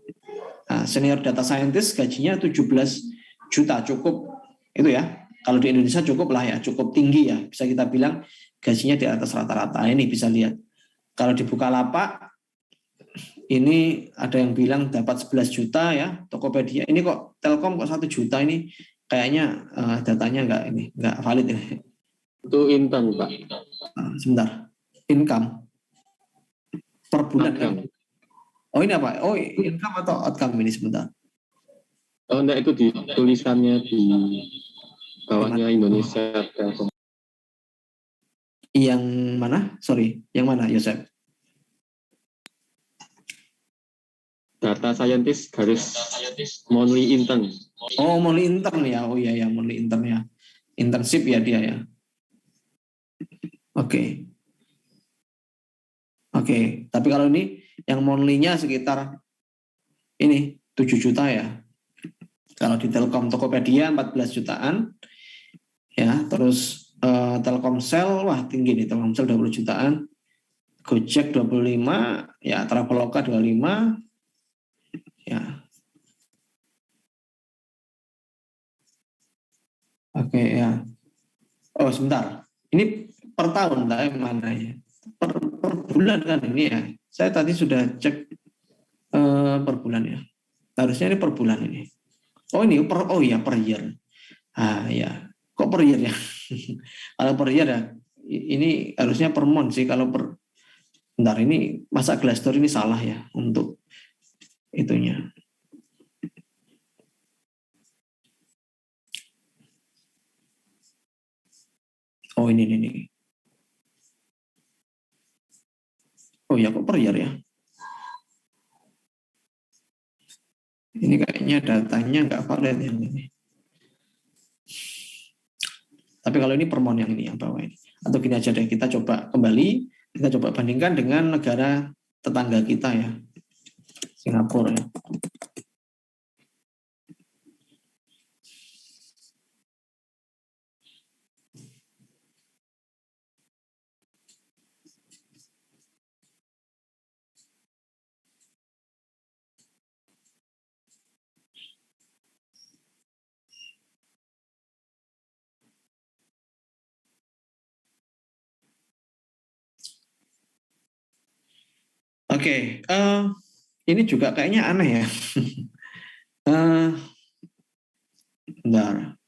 Senior data scientist gajinya 17 juta, cukup itu ya. Kalau di Indonesia cukup lah ya, cukup tinggi ya. Bisa kita bilang gajinya di atas rata-rata. Ini bisa lihat. Kalau di Bukalapak, ini ada yang bilang dapat 11 juta ya, Tokopedia. Ini kok Telkom kok 1 juta, ini kayaknya datanya nggak valid ya. Itu intern, Pak. Sebentar. Income per bulan kan? Oh ini apa? Oh income atau outcome ini sebentar. Oh enggak, itu di tulisannya di bawahnya Indonesia Telkom. Yang mana? Sorry, yang mana Yosef? Data scientist garis monthly intern. Oh monthly intern ya. Oh iya ya, monthly intern ya. Internship ya dia ya. Oke. Oke, tapi kalau ini yang monthly-nya sekitar ini 7 juta ya. Kalau di Telkom Tokopedia 14 jutaan. Ya, terus Telkomsel wah tinggi nih, Telkomsel 20 jutaan. Gojek 25, ya Traveloka 25. Ya. Oke ya. Oh, sebentar. Ini per tahun lah mana ya? Per bulan kan ini ya. Saya tadi sudah cek per bulan ya. Harusnya ini per bulan ini. Oh ini oh iya per year. Ya. Kok per year ya? Kalau per year ya ini harusnya per month sih. Kalau per bentar, ini masa Glassdoor ini salah ya untuk itunya. Oh ini. Oh ya kok per year ya? Ini kayaknya datanya nggak valid yang ini. Tapi kalau ini per month yang ini yang bawah ini. Atau gini aja deh, kita coba kembali, kita coba bandingkan dengan negara tetangga kita ya, Singapura ya. Oke, ini juga kayaknya aneh ya. Bentar.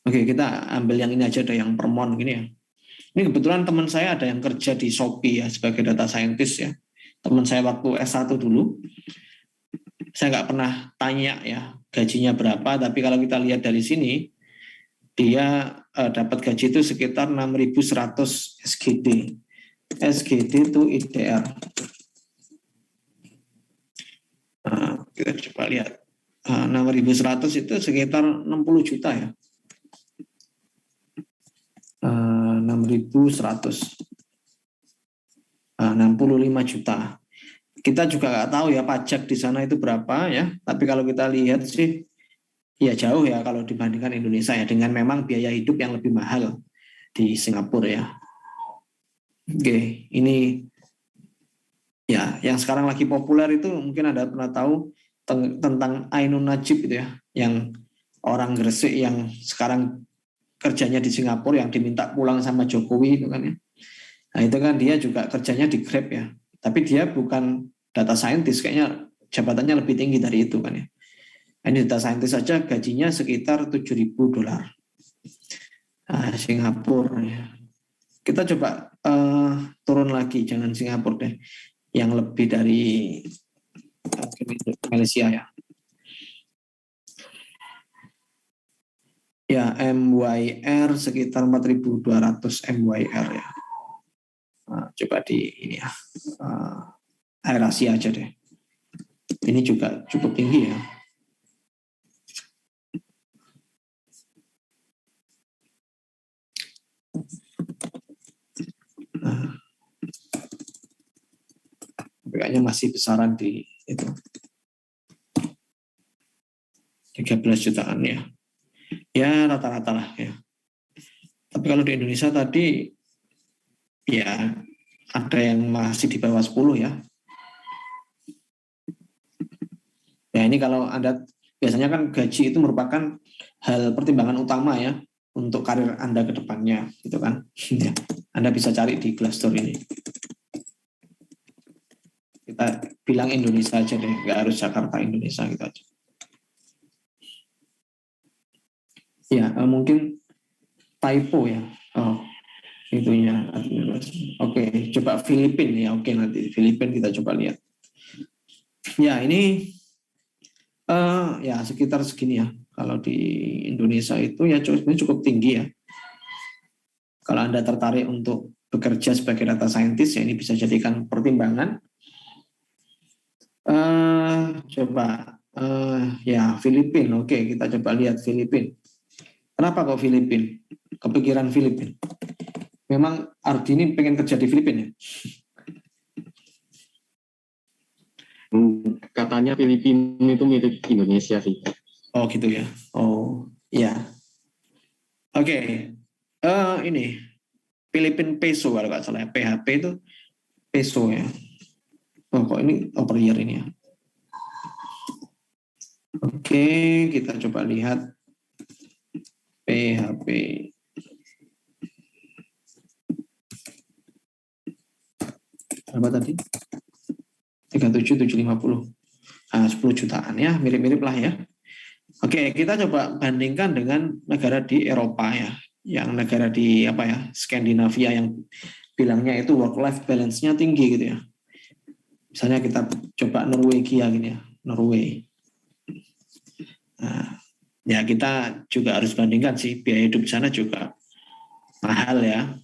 Oke, kita ambil yang ini aja deh, yang per month gini ya. Ini kebetulan teman saya ada yang kerja di Shopee ya sebagai data scientist ya. Teman saya waktu S1 dulu. Saya nggak pernah tanya ya gajinya berapa, tapi kalau kita lihat dari sini, dia dapat gaji itu sekitar 6.100 SGD. SGD itu IDR. Kita coba lihat. 6.100 itu sekitar 60 juta ya. 6.100. 65 juta. Kita juga nggak tahu ya pajak di sana itu berapa ya. Tapi kalau kita lihat sih ya jauh ya kalau dibandingkan Indonesia ya, dengan memang biaya hidup yang lebih mahal di Singapura ya. Oke, ini ya yang sekarang lagi populer itu mungkin Anda pernah tahu tentang Ainun Najib itu ya, yang orang Gresik yang sekarang kerjanya di Singapura, yang diminta pulang sama Jokowi itu kan ya. Nah itu kan dia juga kerjanya di Grab ya, tapi dia bukan data scientist, kayaknya jabatannya lebih tinggi dari itu kan ya. Ini data scientist saja gajinya sekitar $7.000. Singapura ya. Kita coba turun lagi, jangan Singapura deh, yang lebih dari Malaysia ya. Ya MYR sekitar 4.200 MYR ya. Coba di ini ya, Air Asia aja deh. Ini juga cukup tinggi ya. Kayaknya masih besaran di itu. 13 jutaan ya. Ya rata-rata lah ya. Tapi kalau di Indonesia tadi ya ada yang masih di bawah 10 ya. Ya ini kalau Anda biasanya kan gaji itu merupakan hal pertimbangan utama ya untuk karir Anda ke depannya gitu kan. Ya, Anda bisa cari di Glassdoor ini. Kita bilang Indonesia aja deh, nggak harus Jakarta, Indonesia gitu aja. Ya, mungkin typo ya. Oh, itunya. Oke, coba Filipina ya. Oke, nanti Filipina kita coba lihat. Ya, ini ya sekitar segini ya. Kalau di Indonesia itu ya cukup tinggi ya. Kalau Anda tertarik untuk bekerja sebagai data scientist, ya ini bisa jadikan pertimbangan. Coba ya Filipina. Oke, kita coba lihat Filipina. Kenapa kok Filipina? Kepikiran Filipina. Memang Ardini pengen kerja di Filipina ya? Katanya Filipina itu mirip Indonesia sih. Oh gitu ya. Oh iya. Oke. Ini Philippine Peso kalau nggak salah. PHP itu peso ya. Oh kok ini per year ini ya. Oke, kita coba lihat PHP. Berapa tadi? 37.750. 10 jutaan ya, mirip-mirip lah ya. Oke, kita coba bandingkan dengan negara di Eropa ya, yang negara di apa ya, Skandinavia yang bilangnya itu work life balance-nya tinggi gitu ya. Misalnya kita coba Norwegia gini ya, Norway. Nah, ya kita juga harus bandingkan sih, biaya hidup di sana juga mahal ya.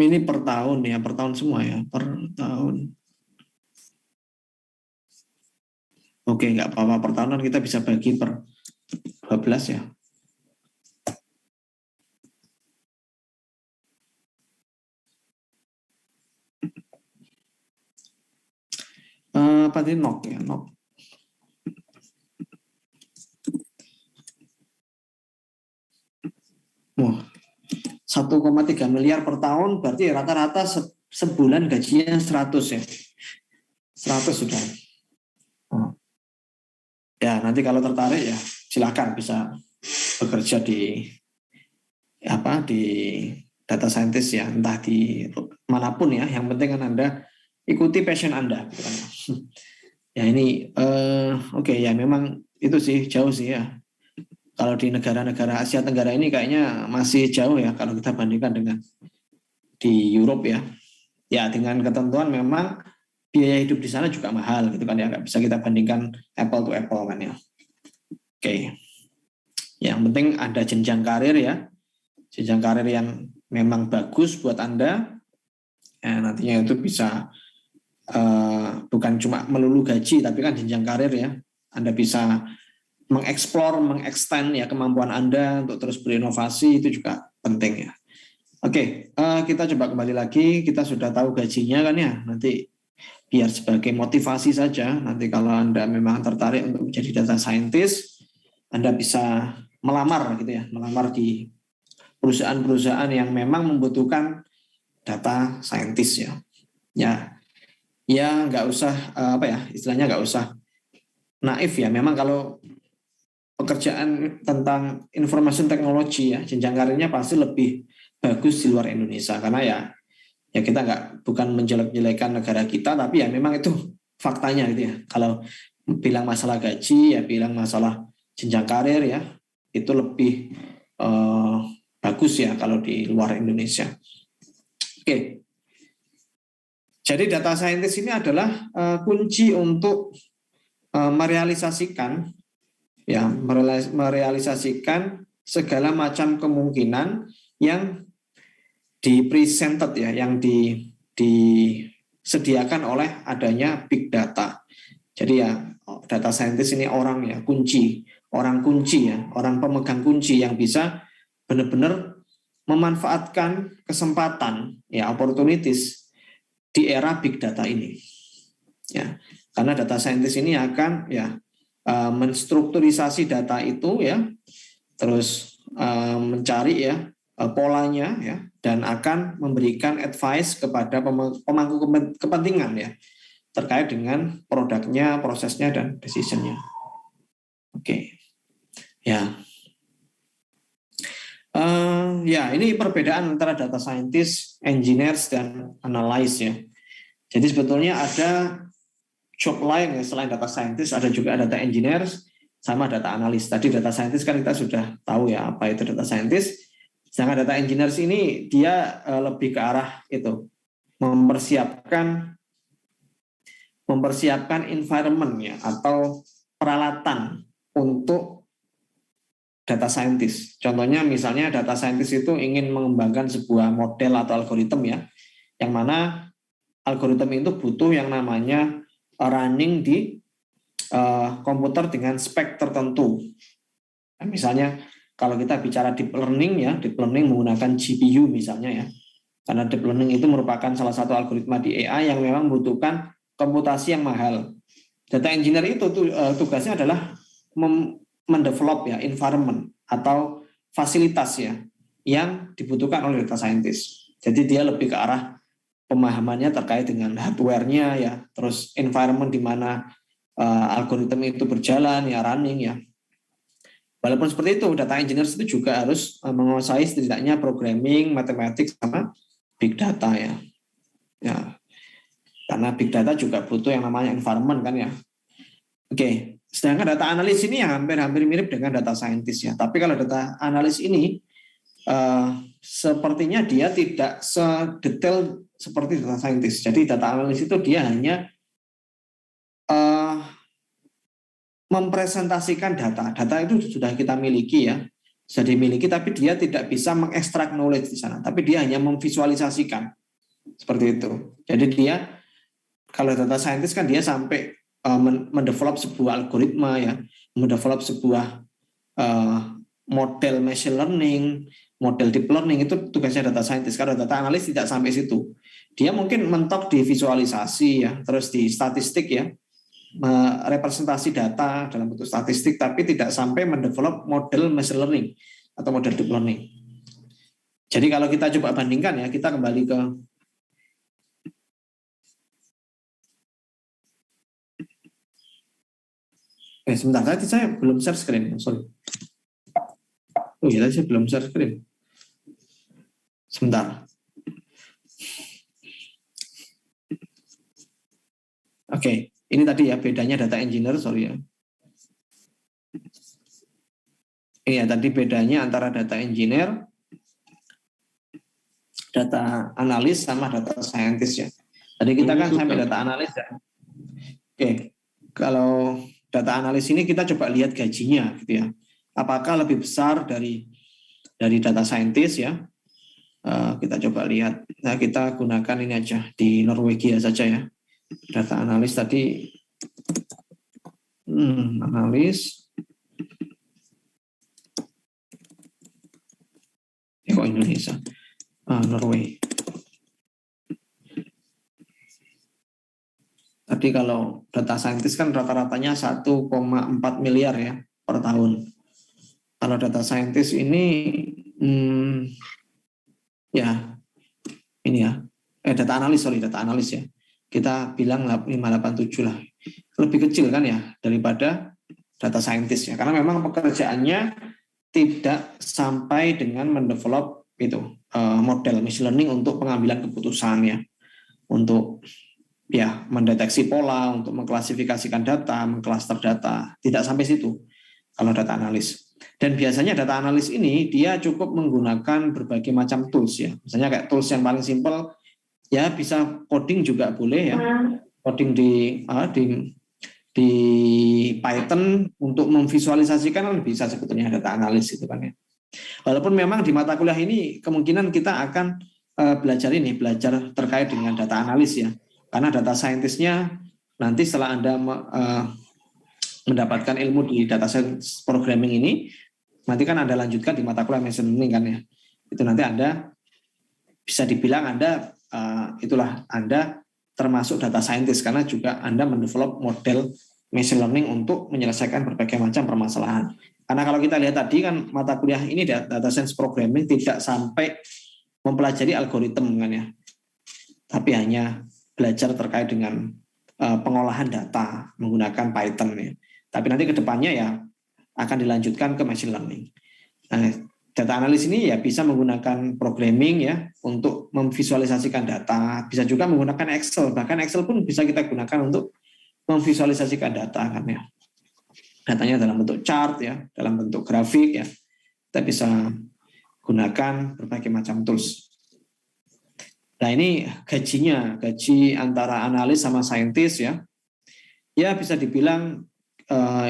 Ini per tahun ya, per tahun semua ya, per tahun. Oke, nggak apa-apa, per tahunan kita bisa bagi per 12 ya. Apa tadi NOK ya, NOK. Wah, 1,3 miliar per tahun, berarti rata-rata sebulan gajinya 100 ya. 100 sudah. Ya, nanti kalau tertarik ya silakan bisa bekerja di data scientist ya, entah di manapun ya. Yang penting kan Anda ikuti passion Anda. Gitu kan. Ya ini oke ya memang itu sih jauh sih ya. Kalau di negara-negara Asia Tenggara ini kayaknya masih jauh ya kalau kita bandingkan dengan di Europe ya. Ya dengan ketentuan memang biaya hidup di sana juga mahal gitu kan ya, nggak bisa kita bandingkan apple to apple kan ya. Oke. Yang penting ada jenjang karir ya. Jenjang karir yang memang bagus buat Anda. Ya, nantinya itu bisa bukan cuma melulu gaji tapi kan jenjang karir ya. Anda bisa mengeksplor, mengextend ya kemampuan Anda untuk terus berinovasi, itu juga penting ya. Oke, kita coba kembali lagi. Kita sudah tahu gajinya kan ya. Nanti biar sebagai motivasi saja. Nanti kalau Anda memang tertarik untuk menjadi data scientist, Anda bisa melamar gitu ya, melamar di perusahaan-perusahaan yang memang membutuhkan data scientist ya. Ya nggak usah istilahnya nggak usah naif ya. Memang kalau pekerjaan tentang information technology ya, jenjang karirnya pasti lebih bagus di luar Indonesia karena ya kita bukan menjelek-jelekan negara kita, tapi ya memang itu faktanya gitu ya. Kalau bilang masalah gaji ya bilang masalah jenjang karir ya itu lebih bagus ya kalau di luar Indonesia. Oke. Jadi data scientist ini adalah kunci untuk merealisasikan segala macam kemungkinan yang di-presented ya, yang disediakan oleh adanya big data. Jadi ya data scientist ini orang kunci ya, orang pemegang kunci yang bisa benar-benar memanfaatkan kesempatan ya, opportunities di era big data ini. Ya, karena data scientist ini akan ya menstrukturisasi data itu ya, terus mencari ya polanya ya, dan akan memberikan advice kepada pemangku kepentingan ya terkait dengan produknya, prosesnya, dan decision-nya. Oke, ya. Ya, ini perbedaan antara data scientist, engineers, dan analyst ya. Jadi sebetulnya ada job lain ya selain data scientist, ada juga data engineers sama data analyst. Tadi data scientist kan kita sudah tahu ya apa itu data scientist. Sedangkan data engineers ini dia lebih ke arah itu mempersiapkan environment ya atau peralatan untuk data scientist. Contohnya misalnya data scientist itu ingin mengembangkan sebuah model atau algoritma ya, yang mana algoritma itu butuh yang namanya running di komputer dengan spek tertentu. Nah, misalnya kalau kita bicara deep learning ya, deep learning menggunakan GPU misalnya ya, karena deep learning itu merupakan salah satu algoritma di AI yang memang membutuhkan komputasi yang mahal. Data engineer itu tugasnya adalah mendevelop ya environment atau fasilitas ya yang dibutuhkan oleh data scientist. Jadi dia lebih ke arah pemahamannya terkait dengan hardware-nya ya, terus environment di mana algoritma itu berjalan ya, running ya. Walaupun seperti itu, data engineers itu juga harus menguasai setidaknya programming, matematik, sama big data ya. Ya, karena big data juga butuh yang namanya environment kan ya. Oke. Sedangkan data analis ini yang hampir mirip dengan data scientist ya. Tapi kalau data analis ini sepertinya dia tidak sedetail seperti data scientist. Jadi data analis itu dia hanya mempresentasikan data. Data itu sudah kita miliki ya, sudah dimiliki, tapi dia tidak bisa mengekstrak knowledge di sana. Tapi dia hanya memvisualisasikan seperti itu. Jadi dia kalau data scientist kan dia sampai mendevelop sebuah algoritma ya, mendevelop sebuah model machine learning, model deep learning, itu tugasnya data scientist. Kalau data analis tidak sampai situ. Dia mungkin mentok di visualisasi ya, terus di statistik ya, representasi data dalam bentuk statistik, tapi tidak sampai mendevelop model machine learning atau model deep learning. Jadi kalau kita coba bandingkan ya, kita kembali ke sebentar, tadi saya belum share screen, sorry. Oh iya, tadi saya belum share screen. Sebentar. Oke, ini tadi ya bedanya data engineer, sorry ya. Ini ya tadi bedanya antara data engineer, data analis sama data scientist ya. Tadi kita kan sampai data analis ya. Oke, kalau data analis ini kita coba lihat gajinya gitu ya. Apakah lebih besar dari data scientist ya? Kita coba lihat. Nah, kita gunakan ini aja di Norwegia saja ya. Data analis tadi analis kok Indonesia Norway. Tadi kalau data scientist kan rata-ratanya 1,4 miliar ya per tahun. Kalau data scientist ini ya ini ya data analis ya. Kita bilang 587 lah. Lebih kecil kan ya daripada data scientist ya. Karena memang pekerjaannya tidak sampai dengan mendevelop itu model machine learning untuk pengambilan keputusan ya. Untuk ya mendeteksi pola, untuk mengklasifikasikan data, mengklaster data. Tidak sampai situ kalau data analis. Dan biasanya data analis ini dia cukup menggunakan berbagai macam tools ya. Misalnya kayak tools yang paling simpel ya bisa coding juga boleh ya. Coding di Python untuk memvisualisasikan kan bisa sebetulnya data analis itu kan ya. Walaupun memang di mata kuliah ini kemungkinan kita akan belajar terkait dengan data analis ya. Karena data scientist-nya nanti setelah Anda mendapatkan ilmu di data science programming ini, nanti kan Anda lanjutkan di mata kuliah machine learning kan ya. Itu nanti Anda bisa dibilang Anda termasuk data scientist karena juga Anda mendevelop model machine learning untuk menyelesaikan berbagai macam permasalahan. Karena kalau kita lihat tadi kan mata kuliah ini data science programming tidak sampai mempelajari algoritma kan ya, tapi hanya belajar terkait dengan pengolahan data menggunakan Python ya. Tapi nanti ke depannya ya akan dilanjutkan ke machine learning. Nah, data analis ini ya bisa menggunakan programming ya untuk memvisualisasikan data, bisa juga menggunakan Excel, bahkan Excel pun bisa kita gunakan untuk memvisualisasikan data kan ya. Datanya dalam bentuk chart ya, dalam bentuk grafik ya. Kita bisa gunakan berbagai macam tools. Nah, ini gaji antara analis sama saintis ya. Ya bisa dibilang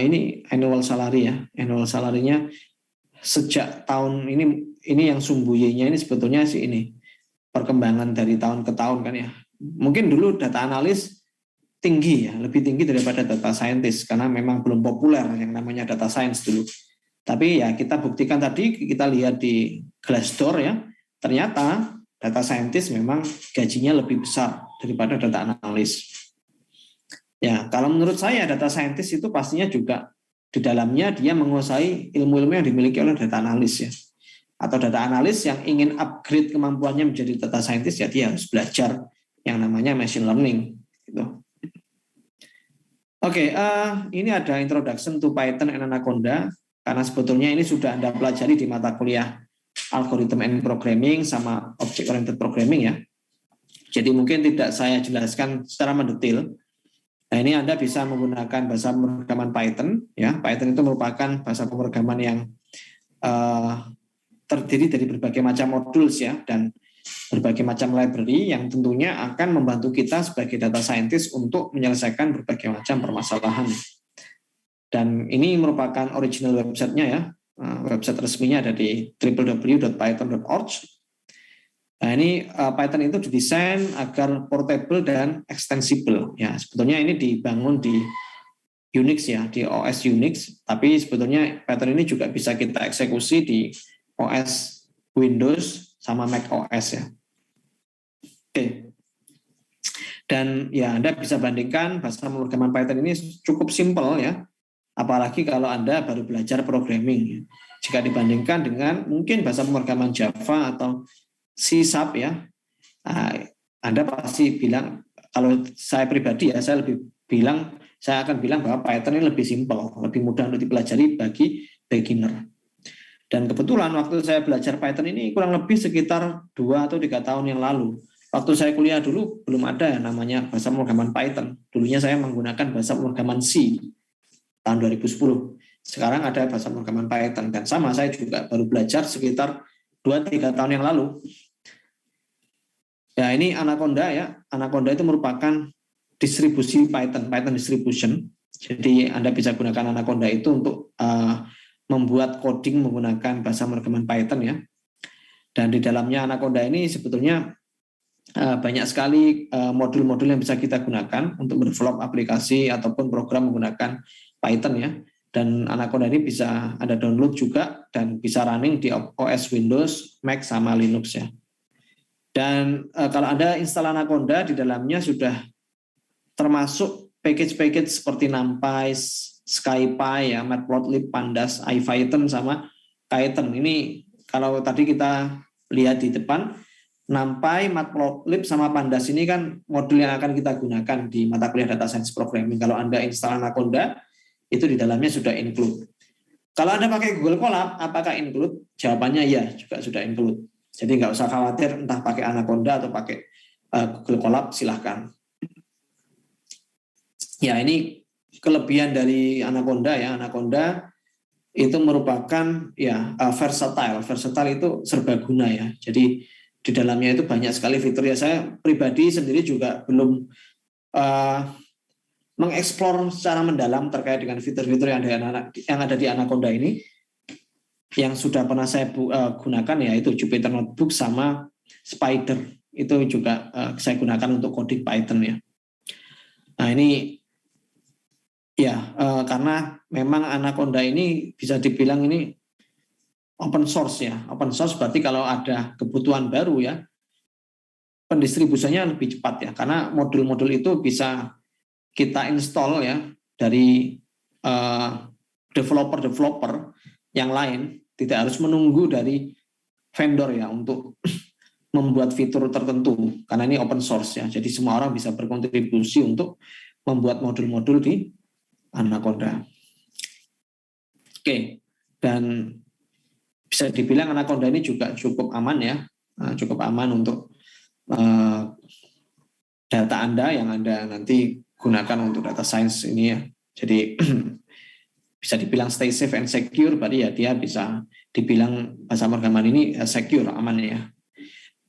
ini annual salary ya. Annual salary-nya sejak tahun ini yang sumbu Y-nya ini sebetulnya sih ini perkembangan dari tahun ke tahun kan ya. Mungkin dulu data analis tinggi ya, lebih tinggi daripada data scientist karena memang belum populer yang namanya data science dulu. Tapi ya kita buktikan tadi, kita lihat di Glassdoor ya, ternyata data scientist memang gajinya lebih besar daripada data analis. Ya, kalau menurut saya data scientist itu pastinya juga di dalamnya dia menguasai ilmu-ilmu yang dimiliki oleh data analis ya. Atau data analis yang ingin upgrade kemampuannya menjadi data scientist ya dia harus belajar yang namanya machine learning gitu. Oke, ini ada introduction to Python and Anaconda karena sebetulnya ini sudah Anda pelajari di mata kuliah Algorithm and Programming sama Object Oriented Programming ya. Jadi mungkin tidak saya jelaskan secara mendetail. Nah, ini Anda bisa menggunakan bahasa pemrograman Python ya. Python itu merupakan bahasa pemrograman yang terdiri dari berbagai macam modules ya dan berbagai macam library yang tentunya akan membantu kita sebagai data scientist untuk menyelesaikan berbagai macam permasalahan. Dan ini merupakan original website-nya ya. Website resminya ada di www.python.org. Nah, ini Python itu didesain agar portable dan extensible. Ya, sebetulnya ini dibangun di Unix ya, di OS Unix, tapi sebetulnya Python ini juga bisa kita eksekusi di OS Windows sama Mac OS ya. Oke. Dan ya Anda bisa bandingkan bahasa pemrograman Python ini cukup simpel ya. Apalagi kalau Anda baru belajar programming ya. Jika dibandingkan dengan mungkin bahasa pemrograman Java atau C# ya. Nah, Anda pasti bilang, kalau saya pribadi ya saya akan bilang bahwa Python ini lebih simpel, lebih mudah untuk dipelajari bagi beginner. Dan kebetulan waktu saya belajar Python ini kurang lebih sekitar 2 atau 3 tahun yang lalu. Waktu saya kuliah dulu belum ada yang namanya bahasa pemrograman Python. Dulunya saya menggunakan bahasa pemrograman C tahun 2010. Sekarang ada bahasa pemrograman Python. Dan sama saya juga baru belajar sekitar 2-3 tahun yang lalu. Ya ini Anaconda ya. Anaconda itu merupakan distribusi Python distribution. Jadi Anda bisa gunakan Anaconda itu untuk membuat coding menggunakan bahasa pemrograman Python ya. Dan di dalamnya Anaconda ini sebetulnya banyak sekali modul-modul yang bisa kita gunakan untuk mendevelop aplikasi ataupun program menggunakan Python ya. Dan Anaconda ini bisa Anda download juga dan bisa running di OS Windows, Mac sama Linux ya. Dan kalau Anda install Anaconda, di dalamnya sudah termasuk package-package seperti NumPy, SciPy ya, Matplotlib, Pandas, IPython sama Kython. Ini kalau tadi kita lihat di depan, NumPy, Matplotlib sama Pandas ini kan modul yang akan kita gunakan di mata kuliah Data Science Programming. Kalau Anda install Anaconda, itu di dalamnya sudah include. Kalau Anda pakai Google Colab, apakah include? Jawabannya ya, juga sudah include. Jadi nggak usah khawatir entah pakai Anaconda atau pakai Google Colab, silahkan. Ya, ini kelebihan dari Anaconda ya. Anaconda itu merupakan ya versatile. Versatile itu serbaguna ya. Jadi di dalamnya itu banyak sekali fitur ya. Saya pribadi sendiri juga belum mengeksplor secara mendalam terkait dengan fitur-fitur yang ada di Anaconda ini. Yang sudah pernah saya gunakan ya itu Jupyter Notebook sama Spider. Itu juga saya gunakan untuk coding Python ya. Nah ini ya, karena memang Anaconda ini bisa dibilang ini open source ya. Open source berarti kalau ada kebutuhan baru ya, pendistribusinya lebih cepat ya. Karena modul-modul itu bisa kita install ya dari developer yang lain, tidak harus menunggu dari vendor ya untuk membuat fitur tertentu, karena ini open source ya. Jadi semua orang bisa berkontribusi untuk membuat modul-modul di Anaconda. Oke, dan bisa dibilang Anaconda ini juga cukup aman ya, cukup aman untuk data Anda yang Anda nanti gunakan untuk data science ini ya. Jadi bisa dibilang stay safe and secure, berarti ya dia bisa dibilang bahasa pemrograman ini secure, aman ya.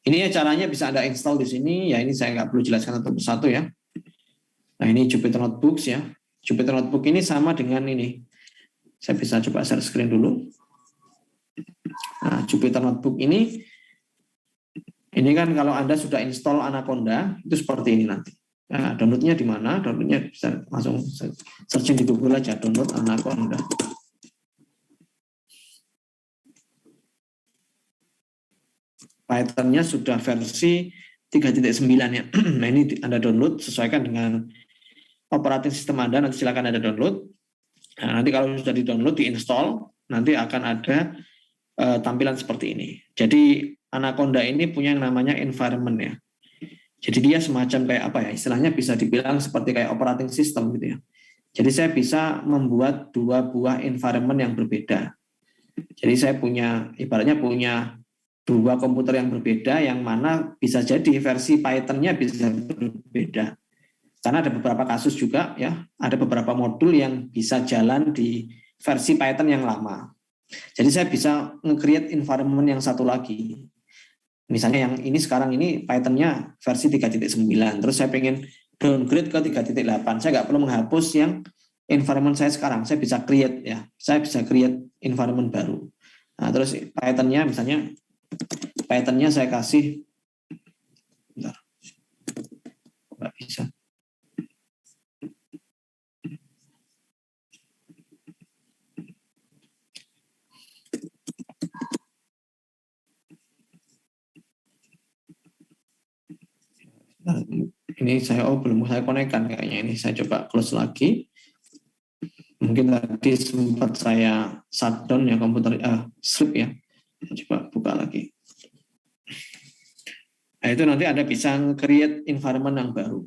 Ini ya caranya bisa Anda install di sini, ya ini saya nggak perlu jelaskan satu persatu ya. Nah ini Jupyter Notebooks ya. Jupyter Notebook ini sama dengan ini. Saya bisa coba share screen dulu. Nah Jupyter Notebook ini kan kalau Anda sudah install Anaconda, itu seperti ini nanti. Nah, downloadnya di mana? Downloadnya bisa langsung searching di Google aja, download Anaconda. Python-nya sudah versi 3.9 ya. Nah ini Anda download, sesuaikan dengan operating system Anda, nanti silakan Anda download. Nah, nanti kalau sudah di-download, di-install, nanti akan ada tampilan seperti ini. Jadi Anaconda ini punya yang namanya environment ya. Jadi dia semacam kayak apa ya, istilahnya bisa dibilang seperti kayak operating system gitu ya. Jadi saya bisa membuat dua buah environment yang berbeda. Jadi saya ibaratnya punya dua komputer yang berbeda, yang mana bisa jadi versi Python-nya bisa berbeda. Karena ada beberapa kasus juga ya, ada beberapa modul yang bisa jalan di versi Python yang lama. Jadi saya bisa nge-create environment yang satu lagi. Misalnya yang ini sekarang ini Python-nya versi 3.9, terus saya pengen downgrade ke 3.8. Saya nggak perlu menghapus yang environment saya sekarang, saya bisa create ya. Saya bisa create environment baru. Nah, terus Python-nya misalnya Python-nya saya kasih bentar. Nggak bisa. Nah, ini belum saya konekkan kayaknya, ini saya coba close lagi. Mungkin tadi sempat saya shutdown ya komputer sleep ya. Coba buka lagi. Nah, itu nanti Anda bisa create environment yang baru.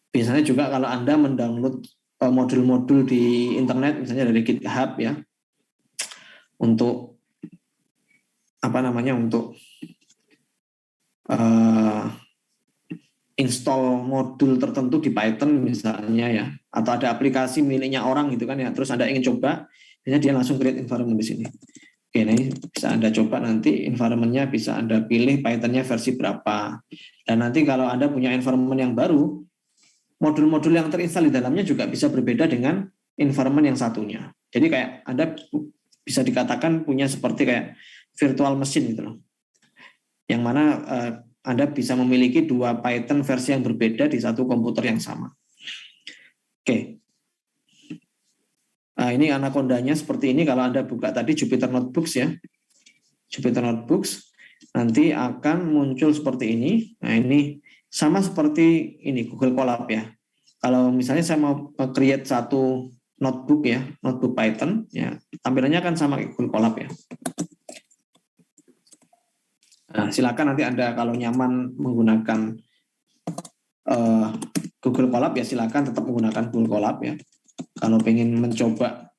Biasanya juga kalau Anda mendownload modul-modul di internet, misalnya dari GitHub ya, untuk untuk install modul tertentu di Python misalnya ya, atau ada aplikasi miliknya orang gitu kan ya, terus Anda ingin coba, biasanya dia langsung create environment di sini. Oke, ini bisa Anda coba nanti environment-nya bisa Anda pilih Python-nya versi berapa. Dan nanti kalau Anda punya environment yang baru, modul-modul yang terinstall di dalamnya juga bisa berbeda dengan environment yang satunya. Jadi kayak Anda bisa dikatakan punya seperti kayak virtual machine gitu loh. Yang mana Anda bisa memiliki dua Python versi yang berbeda di satu komputer yang sama. Oke. Nah, ini Anaconda-nya seperti ini. Kalau Anda buka tadi Jupyter Notebooks ya. Jupyter Notebooks nanti akan muncul seperti ini. Nah, ini sama seperti ini Google Colab ya. Kalau misalnya saya mau create satu notebook ya, notebook Python ya, tampilannya kan sama Google Colab ya. Nah, silakan nanti Anda kalau nyaman menggunakan Google Colab ya silakan tetap menggunakan Google Colab ya. Kalau pengen mencoba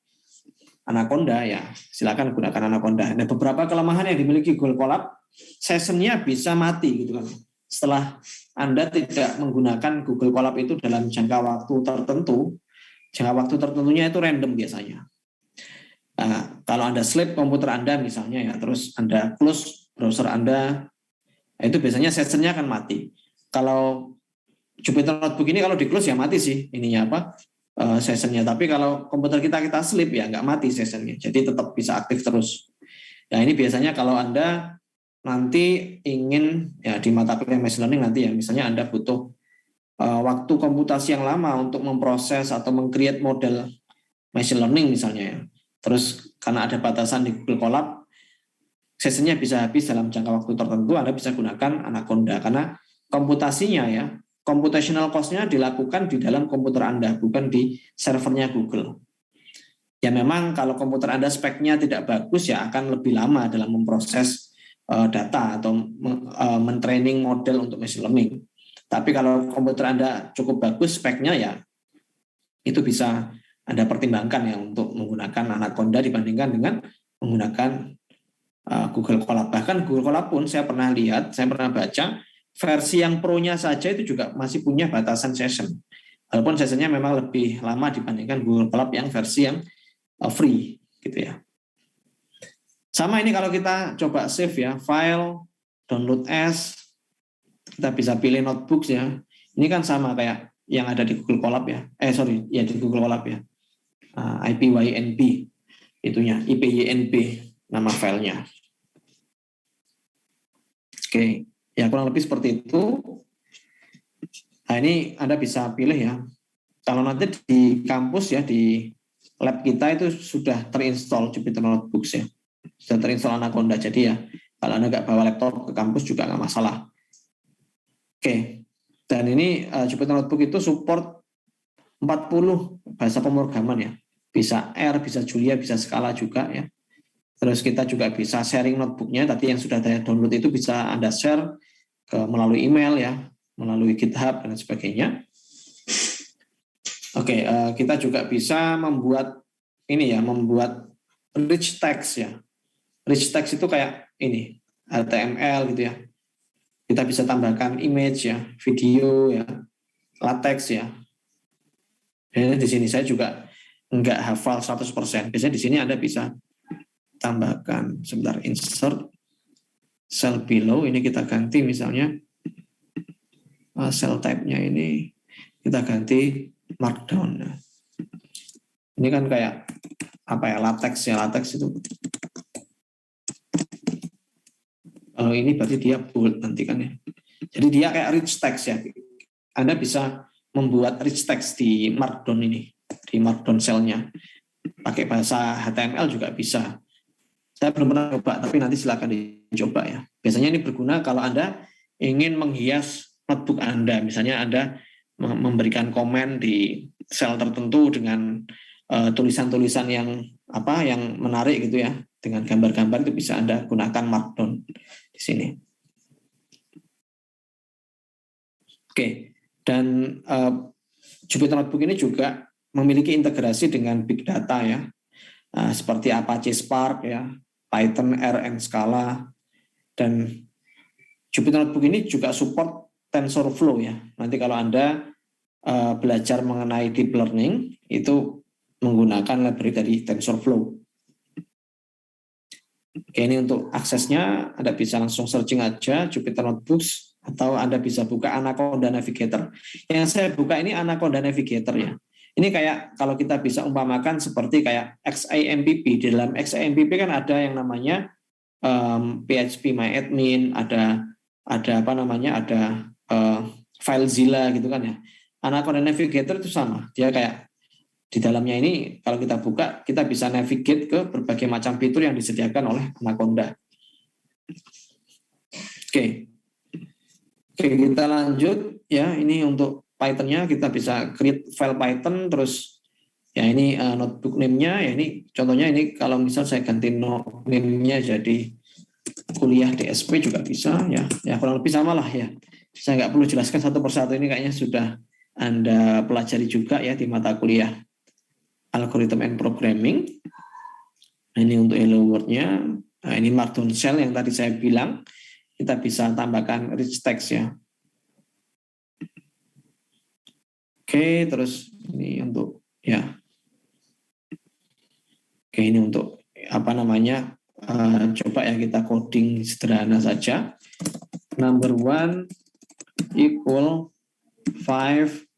Anaconda ya silakan gunakan Anaconda. Nah, beberapa kelemahan yang dimiliki Google Colab, sessionnya bisa mati gitu kan. Setelah Anda tidak menggunakan Google Colab itu dalam jangka waktu tertentu, jangka waktu tertentunya itu random biasanya. Nah, kalau Anda sleep komputer Anda misalnya ya, terus Anda close browser Anda, itu biasanya sessionnya akan mati. Kalau Jupyter Notebook ini kalau di close ya mati sih ininya sessionnya. Tapi kalau komputer kita sleep ya nggak mati sessionnya, jadi tetap bisa aktif terus. Nah ini biasanya kalau Anda nanti ingin ya di mata kuliah machine learning nanti ya misalnya Anda butuh waktu komputasi yang lama untuk memproses atau meng-create model machine learning misalnya ya. Terus karena ada batasan di Google Colab, sessionnya bisa habis dalam jangka waktu tertentu, Anda bisa gunakan Anaconda karena komputasinya ya computational cost-nya dilakukan di dalam komputer Anda, bukan di servernya Google. Ya memang kalau komputer Anda speknya tidak bagus ya akan lebih lama dalam memproses data atau mentraining model untuk machine learning. Tapi kalau komputer Anda cukup bagus speknya ya itu bisa Anda pertimbangkan ya untuk menggunakan Anaconda dibandingkan dengan menggunakan Google Colab. Bahkan Google Colab pun saya pernah lihat, saya pernah baca versi yang pro-nya saja itu juga masih punya batasan session. Walaupun sessionnya memang lebih lama dibandingkan Google Colab yang versi yang free gitu ya. Sama ini kalau kita coba save ya, file, download as, kita bisa pilih notebooks ya. Ini kan sama kayak yang ada di Google Colab ya. Di Google Colab ya. IPYNB itunya, IPYNB nama filenya. Oke, ya kurang lebih seperti itu. Nah ini Anda bisa pilih ya. Kalau nanti di kampus ya di lab kita itu sudah terinstall Jupyter Notebooks ya, sudah terinstall Anaconda. Jadi ya kalau Anda nggak bawa laptop ke kampus juga nggak masalah. Oke, dan ini Jupyter Notebook itu support 40 bahasa pemrograman ya, bisa R, bisa Julia, bisa Scala juga ya. Terus kita juga bisa sharing notebooknya. Tadi yang sudah saya download itu bisa Anda share melalui email ya, melalui GitHub dan sebagainya. Oke, kita juga bisa membuat ini ya, membuat rich text ya. Rich text itu kayak ini, HTML gitu ya. Kita bisa tambahkan image ya, video ya, latex ya. Dan di sini saya juga enggak hafal 100%. Biasanya di sini Anda bisa tambahkan sebentar, insert cell below, ini kita ganti misalnya cell type-nya ini kita ganti markdown. Ini kan kayak apa ya, latex ya, latex itu. Kalau ini berarti dia bold nanti kan ya. Jadi dia kayak rich text ya. Anda bisa membuat rich text di markdown ini, di markdown cell-nya. Pakai bahasa HTML juga bisa. Saya belum pernah coba, tapi nanti silakan dicoba ya. Biasanya ini berguna kalau Anda ingin menghias notebook Anda. Misalnya Anda memberikan komen di sel tertentu dengan tulisan-tulisan yang menarik gitu ya, dengan gambar-gambar itu bisa Anda gunakan markdown di sini. Oke, dan Jupyter Notebook ini juga memiliki integrasi dengan big data ya, seperti Apache Spark ya, Python, R, and Scala. Dan Jupyter Notebook ini juga support TensorFlow ya. Nanti kalau Anda belajar mengenai deep learning itu menggunakan library dari TensorFlow. Oke, ini untuk aksesnya Anda bisa langsung searching aja Jupyter Notebooks atau Anda bisa buka Anaconda Navigator. Yang saya buka ini Anaconda Navigator ya. Ini kayak kalau kita bisa umpamakan seperti kayak XAMPP. Di dalam XAMPP kan ada yang namanya phpMyAdmin, ada FileZilla gitu kan ya. Anaconda Navigator itu sama, dia kayak di dalamnya ini kalau kita buka kita bisa navigate ke berbagai macam fitur yang disediakan oleh Anaconda. Oke, kita lanjut ya. Ini untuk Python-nya kita bisa create file Python, terus ya ini notebook name-nya ya, ini contohnya ini kalau misal saya ganti name-nya jadi kuliah DSP juga bisa ya. Ya kurang lebih sama lah ya. Saya nggak perlu jelaskan satu persatu, ini kayaknya sudah Anda pelajari juga ya di mata kuliah Algorithm and Programming. Nah, ini untuk hello world-nya. Nah, ini markdown cell yang tadi saya bilang. Kita bisa tambahkan rich text ya. Oke, terus ini untuk ya. Oke, ini untuk coba ya kita coding sederhana saja. Number 1 equal 5,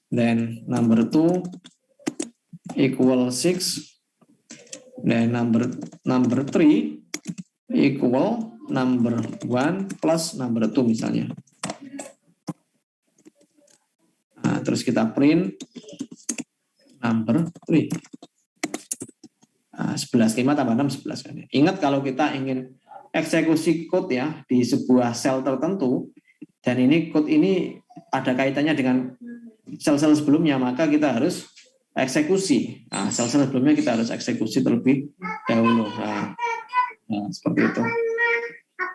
then number 2 equal 6, then number 3 equal number 1 plus number 2 misalnya. Nah, terus kita print number 3. 11, 5 tambah 6, 11 kan. Ingat kalau kita ingin eksekusi code ya di sebuah sel tertentu, dan ini code ini ada kaitannya dengan sel-sel sebelumnya, maka kita harus eksekusi. Nah, sel-sel sebelumnya kita harus eksekusi terlebih dahulu. Nah, seperti itu.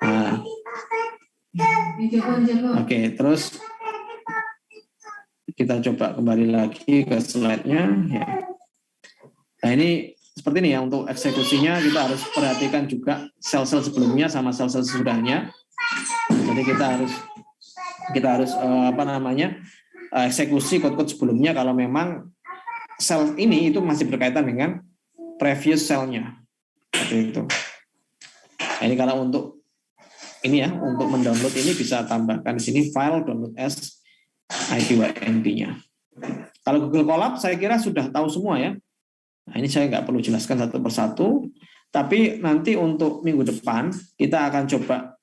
Nah, oke, terus kita coba kembali lagi ke slide-nya. Ya. Nah, ini seperti ini ya, untuk eksekusinya kita harus perhatikan juga sel-sel sebelumnya sama sel-sel sesudahnya. Jadi kita harus eksekusi kode-kode sebelumnya kalau memang sel ini itu masih berkaitan dengan previous selnya. Seperti itu. Nah, ini kalau untuk ini ya, untuk mendownload ini bisa tambahkan di sini file download as IPYNB-nya. Kalau Google Colab saya kira sudah tahu semua ya. Nah, ini saya nggak perlu jelaskan satu persatu, tapi nanti untuk minggu depan kita akan coba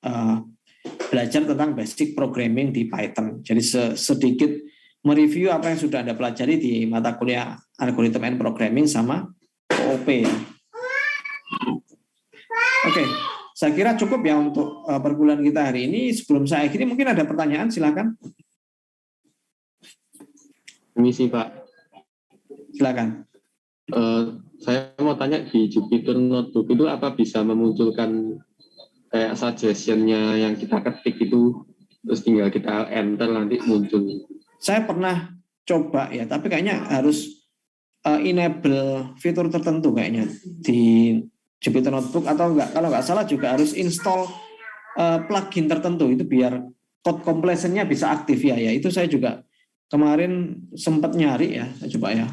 belajar tentang basic programming di Python. Jadi sedikit mereview apa yang sudah Anda pelajari di mata kuliah Algorithm and Programming sama OOP. Oke, saya kira cukup ya untuk perkuliahan kita hari ini. Sebelum saya akhiri, mungkin ada pertanyaan, silakan. Permisi Pak. Silakan. Saya mau tanya, di Jupyter Notebook itu apa bisa memunculkan kayak suggestion-nya yang kita ketik itu, terus tinggal kita enter nanti muncul? Saya pernah coba ya, tapi kayaknya harus enable fitur tertentu kayaknya di Jupyter Notebook, atau enggak, kalau nggak salah juga harus install plugin tertentu itu biar code completion-nya bisa aktif ya. Ya itu saya juga kemarin sempat nyari ya, saya coba ya.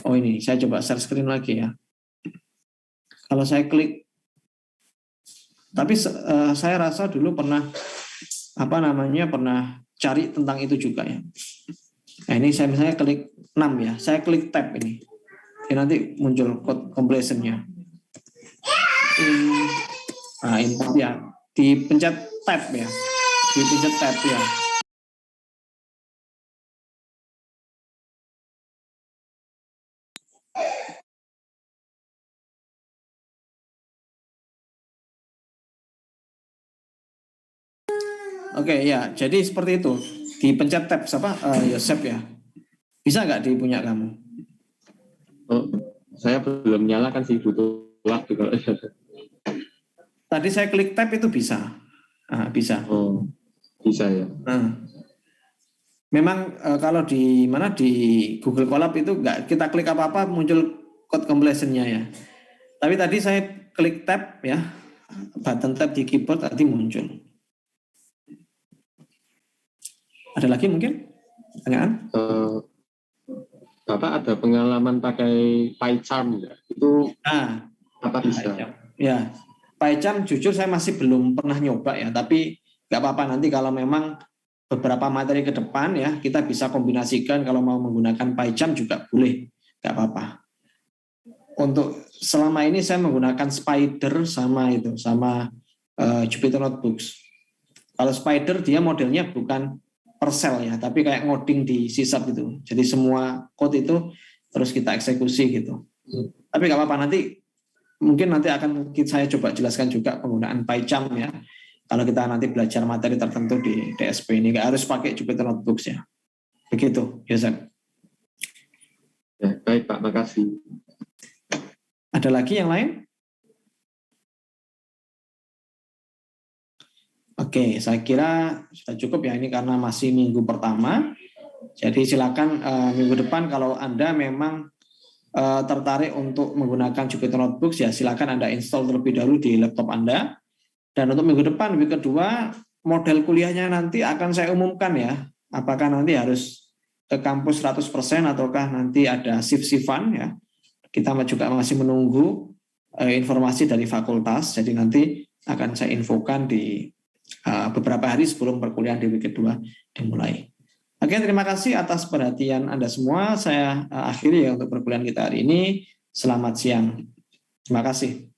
Oh ini, saya coba share screen lagi ya. Kalau saya klik, tapi saya rasa dulu pernah pernah cari tentang itu juga ya. Nah ini saya misalnya klik 6 ya, saya klik tab ini, nanti muncul code completion-nya. Nah input ya, dipencet tab ya, dipencet tab ya. Oke ya, jadi seperti itu. Dipencet tab Yosep ya. Bisa nggak di punya kamu? Oh, saya belum nyalakan sih, butuh waktu kalau. Tadi saya klik tab itu bisa. Bisa. Oh, bisa ya. Memang kalau di Google Colab itu nggak kita klik apa-apa muncul code completion-nya ya. Tapi tadi saya klik tab ya, button tab di keyboard tadi muncul. Ada lagi mungkin pertanyaan? Bapak ada pengalaman pakai PyCharm nggak? Itu apa bisa? Ya, PyCharm jujur saya masih belum pernah nyoba ya, tapi nggak apa-apa, nanti kalau memang beberapa materi ke depan ya kita bisa kombinasikan, kalau mau menggunakan PyCharm juga boleh, nggak apa-apa. Untuk selama ini saya menggunakan Spider sama Jupyter Notebooks. Kalau Spider dia modelnya bukan per sel ya, tapi kayak ngoding di C# gitu. Jadi semua code itu terus kita eksekusi gitu. Tapi nggak apa-apa, mungkin nanti akan saya coba jelaskan juga penggunaan PyCharm ya. Kalau kita nanti belajar materi tertentu di DSP ini, nggak harus pakai Jupyter Notebooks ya. Begitu, Yosef. Ya, baik Pak, makasih. Ada lagi yang lain? Oke, saya kira sudah cukup ya ini karena masih minggu pertama. Jadi silakan minggu depan kalau Anda memang tertarik untuk menggunakan Jupyter Notebooks ya silakan Anda install terlebih dahulu di laptop Anda. Dan untuk minggu depan, minggu kedua, model kuliahnya nanti akan saya umumkan ya. Apakah nanti harus ke kampus 100% ataukah nanti ada shift-shiftan ya. Kita juga masih menunggu informasi dari fakultas. Jadi nanti akan saya infokan di beberapa hari sebelum perkuliahan di week kedua dimulai. Oke, terima kasih atas perhatian Anda semua. Saya akhiri ya untuk perkuliahan kita hari ini. Selamat siang. Terima kasih.